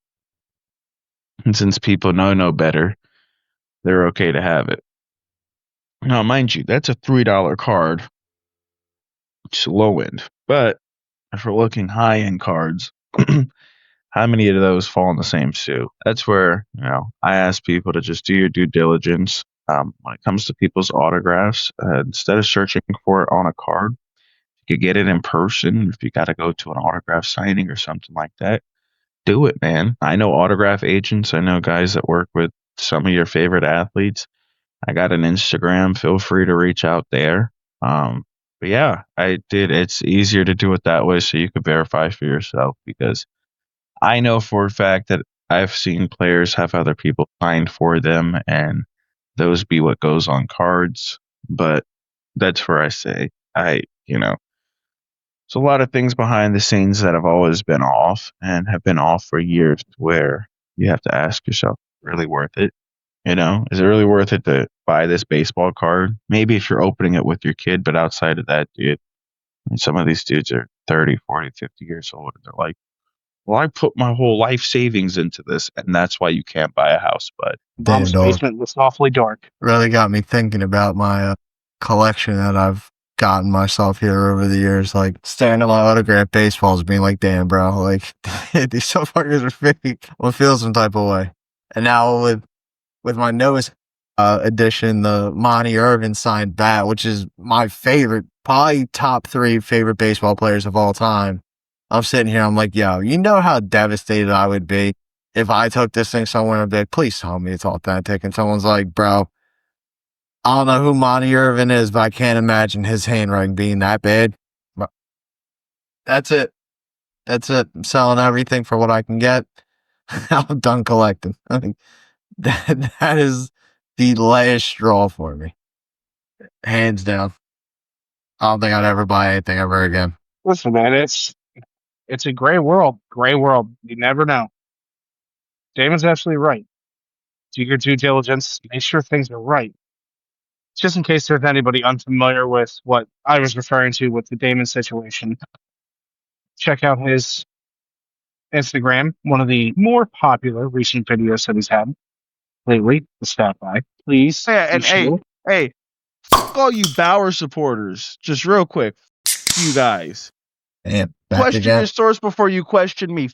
And since people know no better, they're okay to have it. Now, mind you, that's a $3 card. It's low end. But if we're looking high end cards, how many of those fall in the same shoe? That's where, I ask people to just do your due diligence. When it comes to people's autographs, instead of searching for it on a card, you could get it in person. If you got to go to an autograph signing or something like that, do it, man. I know autograph agents. I know guys that work with some of your favorite athletes. I got an Instagram. Feel free to reach out there. But yeah, I did. It's easier to do it that way so you can verify for yourself, because I know for a fact that I've seen players have other people signed for them, and those be what goes on cards. But that's where I say, there's a lot of things behind the scenes that have always been off and have been off for years, where you have to ask yourself, really worth it? Is it really worth it to buy this baseball card? Maybe if you're opening it with your kid, but outside of that, dude, some of these dudes are 30, 40, 50 years old, and they're like, well, I put my whole life savings into this, and that's why you can't buy a house, bud. Damn, Mom's dog. basement was awfully dark. Really got me thinking about my collection that I've gotten myself here over the years. Like, staring at my autographed baseballs, being like, damn, bro, like, these motherfuckers are fake. I feel some type of way. And now with my newest edition, the Monty Irvin signed bat, which is my favorite, probably top 3 favorite baseball players of all time. I'm sitting here, I'm like, yo, you know how devastated I would be if I took this thing somewhere and be like, please tell me it's authentic. And someone's like, bro, I don't know who Monty Irvin is, but I can't imagine his handwriting being that bad. But that's it. I'm selling everything for what I can get. I'm done collecting. I mean, that is the last straw for me, hands down. I don't think I'd ever buy anything ever again. Listen, man, it's a gray world. Gray world. You never know. Damon's absolutely right. Do your due diligence. Make sure things are right. Just in case there's anybody unfamiliar with what I was referring to with the Damon situation, check out his Instagram, one of the more popular recent videos that he's had lately, the Stat Guy. Please Yeah, be and hey, sure. fuck all you Bauer supporters. Just real quick, you guys. Damn, back Question again. your source before you question me.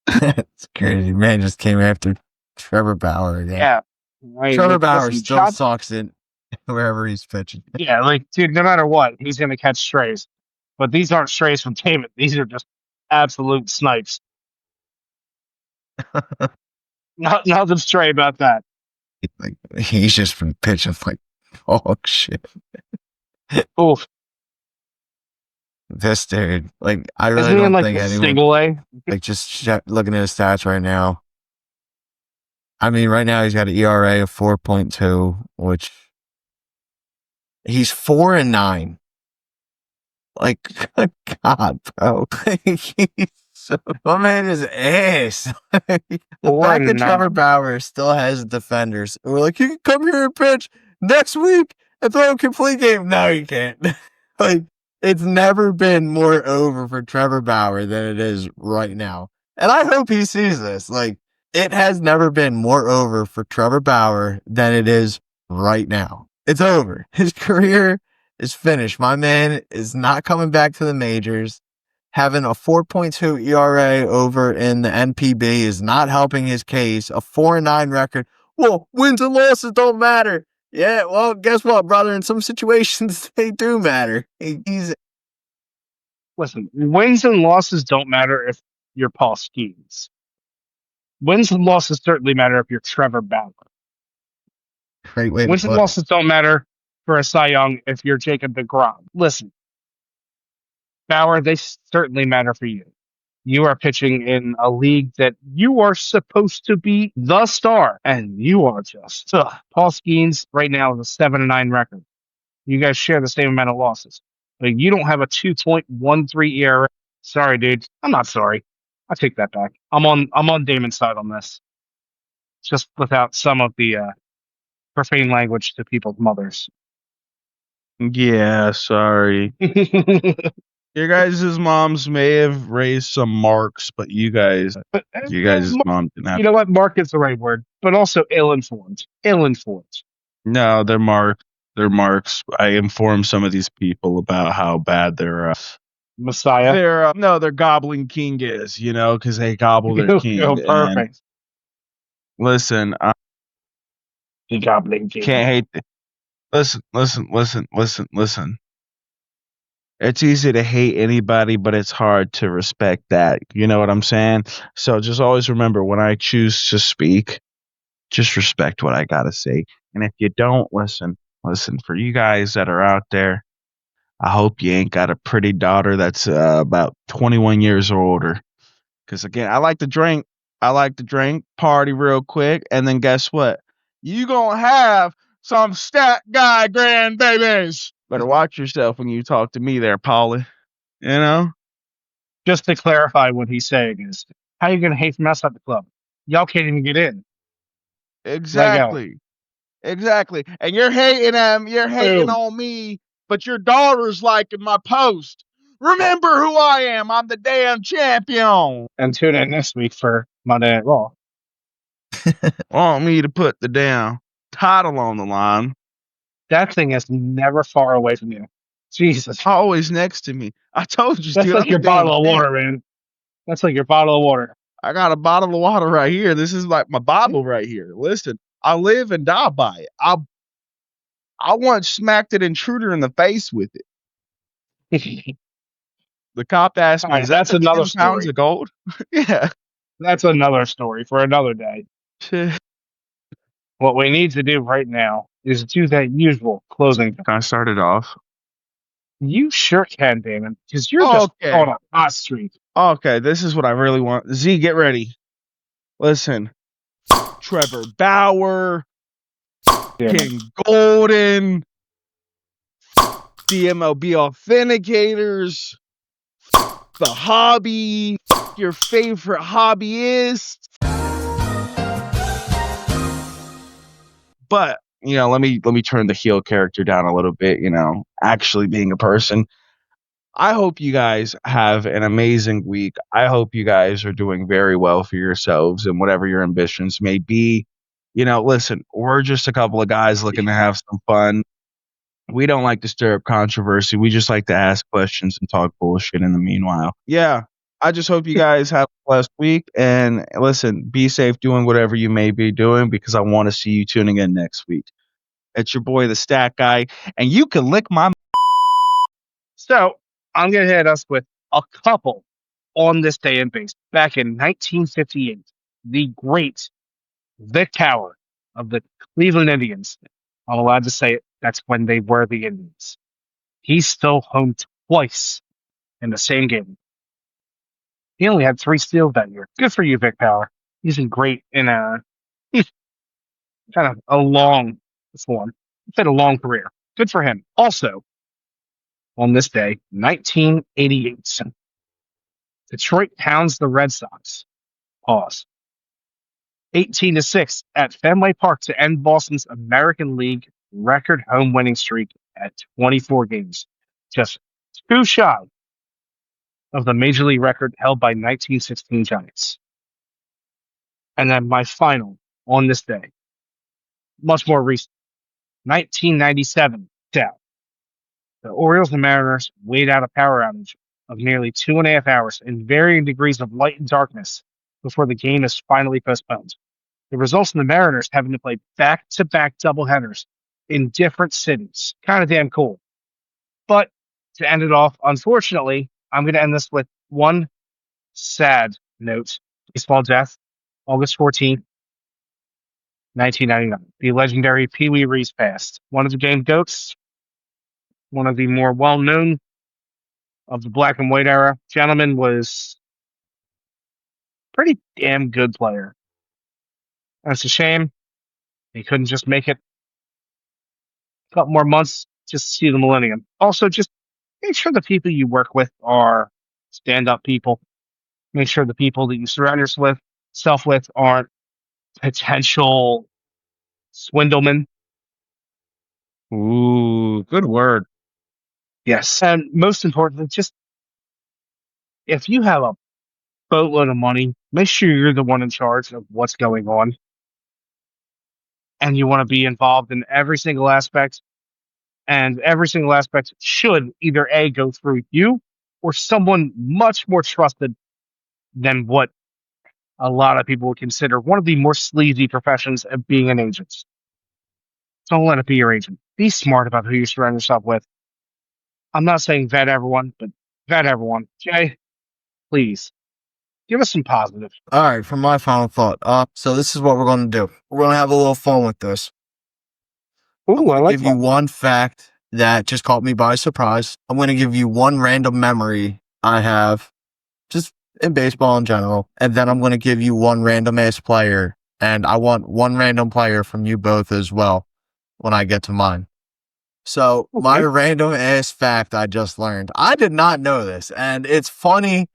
It's crazy. Man just came after Trevor Bauer again. Yeah. Right. Trevor Bauer Listen, still sucks in wherever he's pitching. Yeah, like, dude, no matter what, he's going to catch strays. But these aren't strays from Damon. These are just absolute snipes. Nothing stray about that. Like, he's just been pitching like dog shit. Oof. This dude, like, I really Isn't he in don't like think the anyone, single A? like, just looking at his stats right now. I mean, right now he's got an ERA of 4.2, which he's 4-9. Like, good God, bro. My man is ass. The fact that 4-9. Trevor Bauer still has defenders who are like, you can come here and pitch next week and throw a complete game. No, you can't. Like, it's never been more over for Trevor Bauer than it is right now. And I hope he sees this. Like, it has never been more over for Trevor Bauer than it is right now. It's over. His career is finished. My man is not coming back to the majors. Having a 4.2 ERA over in the NPB is not helping his case. A 4-9 record. Well, wins and losses don't matter. Yeah, well, guess what, brother? In some situations, they do matter. Listen, wins and losses don't matter if you're Paul Skeens. Wins and losses certainly matter if you're Trevor Bauer. Great way to Wins and put it. losses don't matter for a Cy Young if you're Jacob deGrom. Listen, Bauer, they certainly matter for you. You are pitching in a league that you are supposed to be the star, and you are just Paul Skeens right now is a 7-9 record. You guys share the same amount of losses. Like, you don't have a 2.13 ERA. Sorry, dude. I'm not sorry. I take that back. I'm on Damon's side on this. Just without some of the profane language to people's mothers. Yeah, sorry. Your guys' moms may have raised some marks, but you guys' mom didn't have. You know what? Mark is the right word, but also ill-informed. Ill-informed. No, they're marks. They're marks. I informed some of these people about how bad their Messiah. their gobbling king is, because they gobble their king. Oh, perfect. And listen, The gobbling king. can't hate. Listen. It's easy to hate anybody, but it's hard to respect that. You know what I'm saying? So just always remember, when I choose to speak, just respect what I gotta say. And if you don't listen, for you guys that are out there, I hope you ain't got a pretty daughter that's about 21 years or older. Because again, I like to drink, party real quick, and then guess what? You gonna have some stat guy grandbabies. Better watch yourself when you talk to me there, Polly. Just to clarify what he's saying is, how you going to hate from outside the club? Y'all can't even get in. Exactly. And you're hating on me, but your daughter's liking my post. Remember who I am. I'm the damn champion. And tune in next week for Monday Night Raw. Want me to put the damn title on the line. That thing is never far away from you. Jesus. Always next to me. I told you, That's dude. like I'm your a damn bottle of champ. water, man. That's like your bottle of water. I got a bottle of water right here. This is like my Bible right here. Listen, I live and die by it. I once smacked an intruder in the face with it. The cop asked me, All right, "Is that that's the another 10 pounds story. of gold?" Yeah. That's another story for another day. What we need to do right now is do that usual closing. Can I start it off? You sure can, Damon, because you're just Okay. on a hot streak. Okay, this is what I really want. Z, get ready. Listen, Trevor Bauer, Yeah. King Golden, the MLB authenticators, the hobby, your favorite hobbyist. But, let me turn the heel character down a little bit, actually being a person. I hope you guys have an amazing week. I hope you guys are doing very well for yourselves and whatever your ambitions may be. Listen, we're just a couple of guys looking to have some fun. We don't like to stir up controversy. We just like to ask questions and talk bullshit in the meanwhile. Yeah, I just hope you guys have a blessed week. And listen, be safe doing whatever you may be doing because I want to see you tuning in next week. It's your boy, the Stat Guy, and you can lick my. So I'm going to hit us with a couple on this day in base. Back in 1958, the great Vic Tower of the Cleveland Indians. I'm allowed to say it. That's when they were the Indians. He's still home twice in the same game. He only had 3 steals that year. Good for you, Vic Power. He's been great in a kind of a long form. He's had a long career. Good for him. Also, on this day, 1988, Detroit pounds the Red Sox. Pause. 18-6 at Fenway Park to end Boston's American League record home winning streak at 24 games. Just 2 shy of the Major League record held by 1916 Giants. And then my final on this day, much more recent, 1997, down. The Orioles and Mariners wait out a power outage of nearly 2.5 hours in varying degrees of light and darkness before the game is finally postponed. The results in the Mariners having to play back-to-back doubleheaders in different cities. Kind of damn cool. But to end it off, unfortunately, I'm going to end this with one sad note. Baseball death, August 14th, 1999. The legendary Pee Wee Reese passed. One of the game goats, one of the more well-known of the black and white era. Gentleman was pretty damn good player. That's a shame. He couldn't just make it a couple more months just to see the millennium. Also, just make sure the people you work with are stand-up people. Make sure the people that you surround yourself with aren't potential swindlemen. Ooh, good word. Yes. And most importantly, just if you have a boatload of money, make sure you're the one in charge of what's going on. And you want to be involved in every single aspect. And every single aspect should either A, go through you or someone much more trusted than what a lot of people would consider one of the more sleazy professions of being an agent. Don't let it be your agent. Be smart about who you surround yourself with. I'm not saying vet everyone, but vet everyone. Jay, please give us some positive. All right, for my final thought. So this is what we're going to do. We're going to have a little fun with this. Ooh, I like Give you one fact that just caught me by surprise. I'm going to give you one random memory I have, just in baseball in general, and then I'm going to give you one random ass player, and I want one random player from you both as well when I get to mine. So my random ass fact I just learned. I did not know this, and it's funny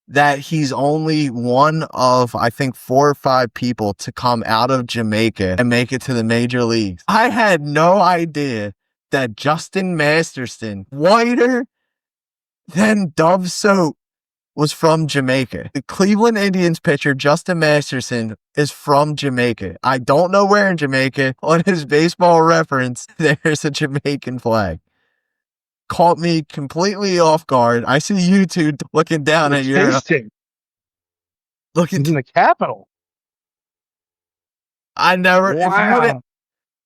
that he's only one of, I think, 4 or 5 people to come out of Jamaica and make it to the major leagues. I had no idea that Justin Masterson, whiter than Dove Soap, was from Jamaica. The Cleveland Indians pitcher, Justin Masterson, is from Jamaica. I don't know where in Jamaica. On his baseball reference, there's a Jamaican flag. Caught me completely off guard. I see you two looking down at your looking in the capital. I never. Wow.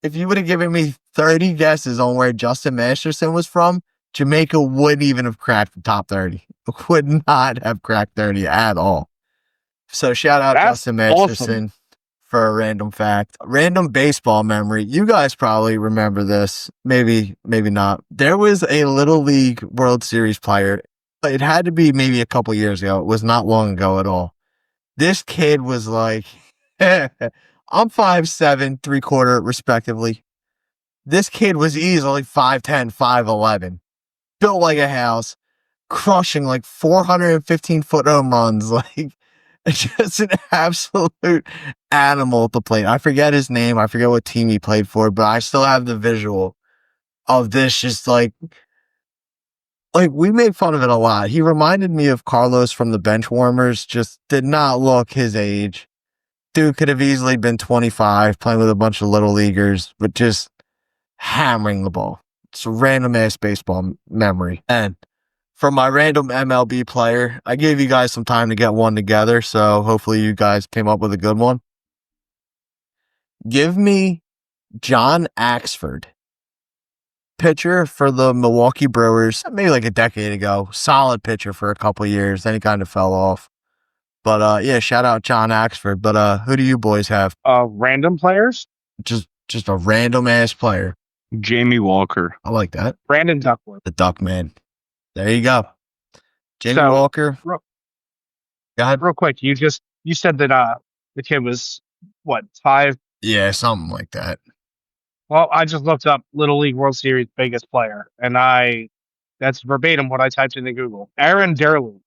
If you would have given me 30 guesses on where Justin Masterson was from, Jamaica wouldn't even have cracked the top 30. Would not have cracked 30 at all. So shout out Justin Masterson for a random fact. Random baseball memory. You guys probably remember this. Maybe not. There was a Little League World Series player. It had to be maybe a couple years ago. It was not long ago at all. This kid was like, I'm 5'7", 3/4 respectively. This kid was easily 5'10", 5'11", built like a house, crushing like 415-foot home runs, like just an absolute animal at the plate. I forget his name. I forget what team he played for, but I still have the visual of this. Just like we made fun of it a lot. He reminded me of Carlos from the Benchwarmers. Just did not look his age. Dude could have easily been 25, playing with a bunch of little leaguers, but just hammering the ball. It's a random ass baseball memory. And for my random MLB player, I gave you guys some time to get one together, so hopefully you guys came up with a good one. Give me John Axford, pitcher for the Milwaukee Brewers, maybe like a decade ago. Solid pitcher for a couple years, then he kind of fell off. But yeah, shout out John Axford. But who do you boys have? Random players? Just a random ass player. Jamie Walker. I like that. Brandon Duckworth. The Duck Man. There you go. Jamie So, Walker. Go ahead. Real quick, you said that the kid was what, 5? Yeah, something like that. Well, I just looked up Little League World Series biggest player, and that's verbatim what I typed into Google. Aaron Derley,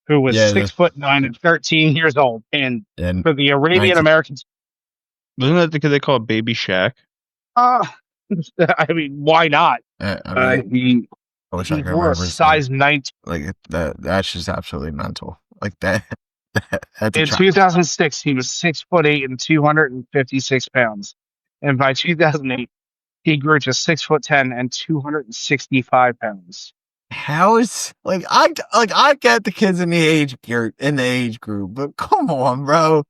who was 6'9" and 13 years old, and for the Arabian Americans. Isn't that the kid they call Baby Shaq? I mean, why not? I wish I could wore remember a size 19. Like that's just absolutely mental. Like that. In 2006, he was 6'8" and 256 pounds, and by 2008, he grew to 6'10" and 265 pounds. How is I get the kids in the age group, but come on, bro.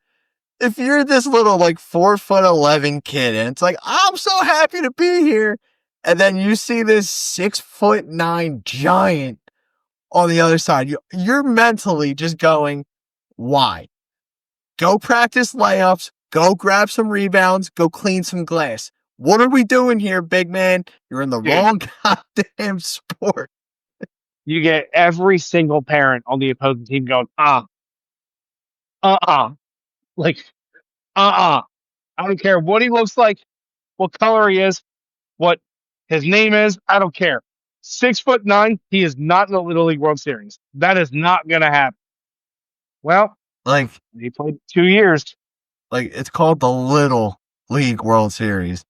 If you're this little like 4'11" kid, and it's like, I'm so happy to be here, and then you see this 6'9" giant on the other side, you're mentally just going, why? Go practice layups, go grab some rebounds, go clean some glass. What are we doing here, big man? You're in the wrong goddamn sport. You get every single parent on the opposing team going, like, I don't care what he looks like, what color he is, what his name is. I don't care. 6'9", he is not in the Little League World Series. That is not going to happen. Well, like he played 2 years. Like it's called the Little League World Series.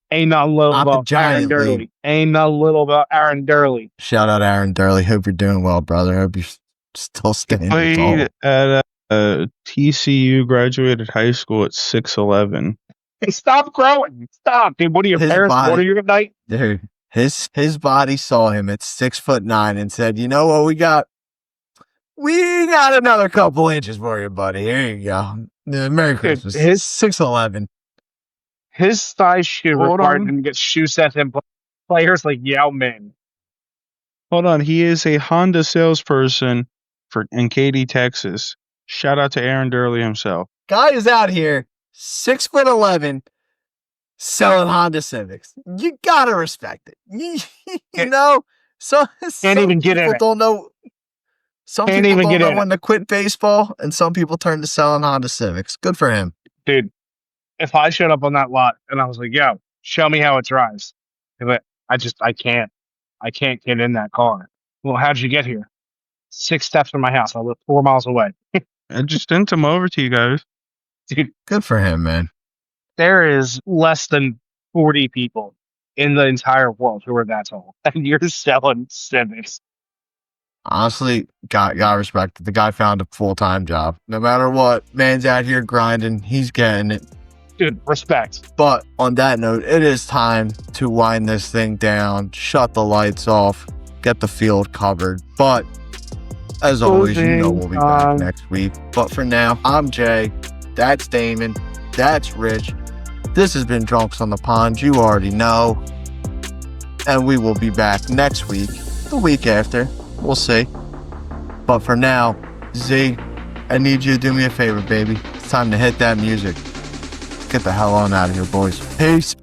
Ain't not little about Aaron Durley. Ain't not little about Aaron Durley. Shout out Aaron Durley. Hope you're doing well, brother. Hope you're still staying. Played at TCU. Graduated high school at 6'11". Hey, stop growing. Stop, dude. What are your parents? What are you tonight? Dude, his body saw him at 6'9" and said, "You know what? We got another couple inches for you, buddy. Here you go. Merry Christmas." His 6'11". His size shoe required him to get shoe sets and players like Yao Ming. Hold on. He is a Honda salesperson in Katy, Texas. Shout out to Aaron Durley himself. Guy is out here, 6'11", selling Honda Civics. You gotta respect it. You know, some even get people in don't know. Some Can't people even don't get know in when to quit baseball, and some people turn to selling Honda Civics. Good for him. Dude, if I showed up on that lot and I was like, yo, show me how it drives. But I can't get in that car. Well, how'd you get here? 6 steps from my house. I live 4 miles away. I just sent him over to you guys. Dude, good for him, man. There is less than 40 people in the entire world who are that tall. And you're selling Civics. Honestly, got respect. The guy found a full-time job. No matter what, man's out here grinding. He's getting it. Dude, respect. But on that note, it is time to wind this thing down, shut the lights off, get the field covered. But as always, you know we'll be back next week. But for now, I'm Jay. That's Damon. That's Rich. This has been Drunks on the Pond. You already know. And we will be back next week, the week after. We'll see. But for now, Z, I need you to do me a favor, baby. It's time to hit that music. Get the hell on out of here, boys. Peace.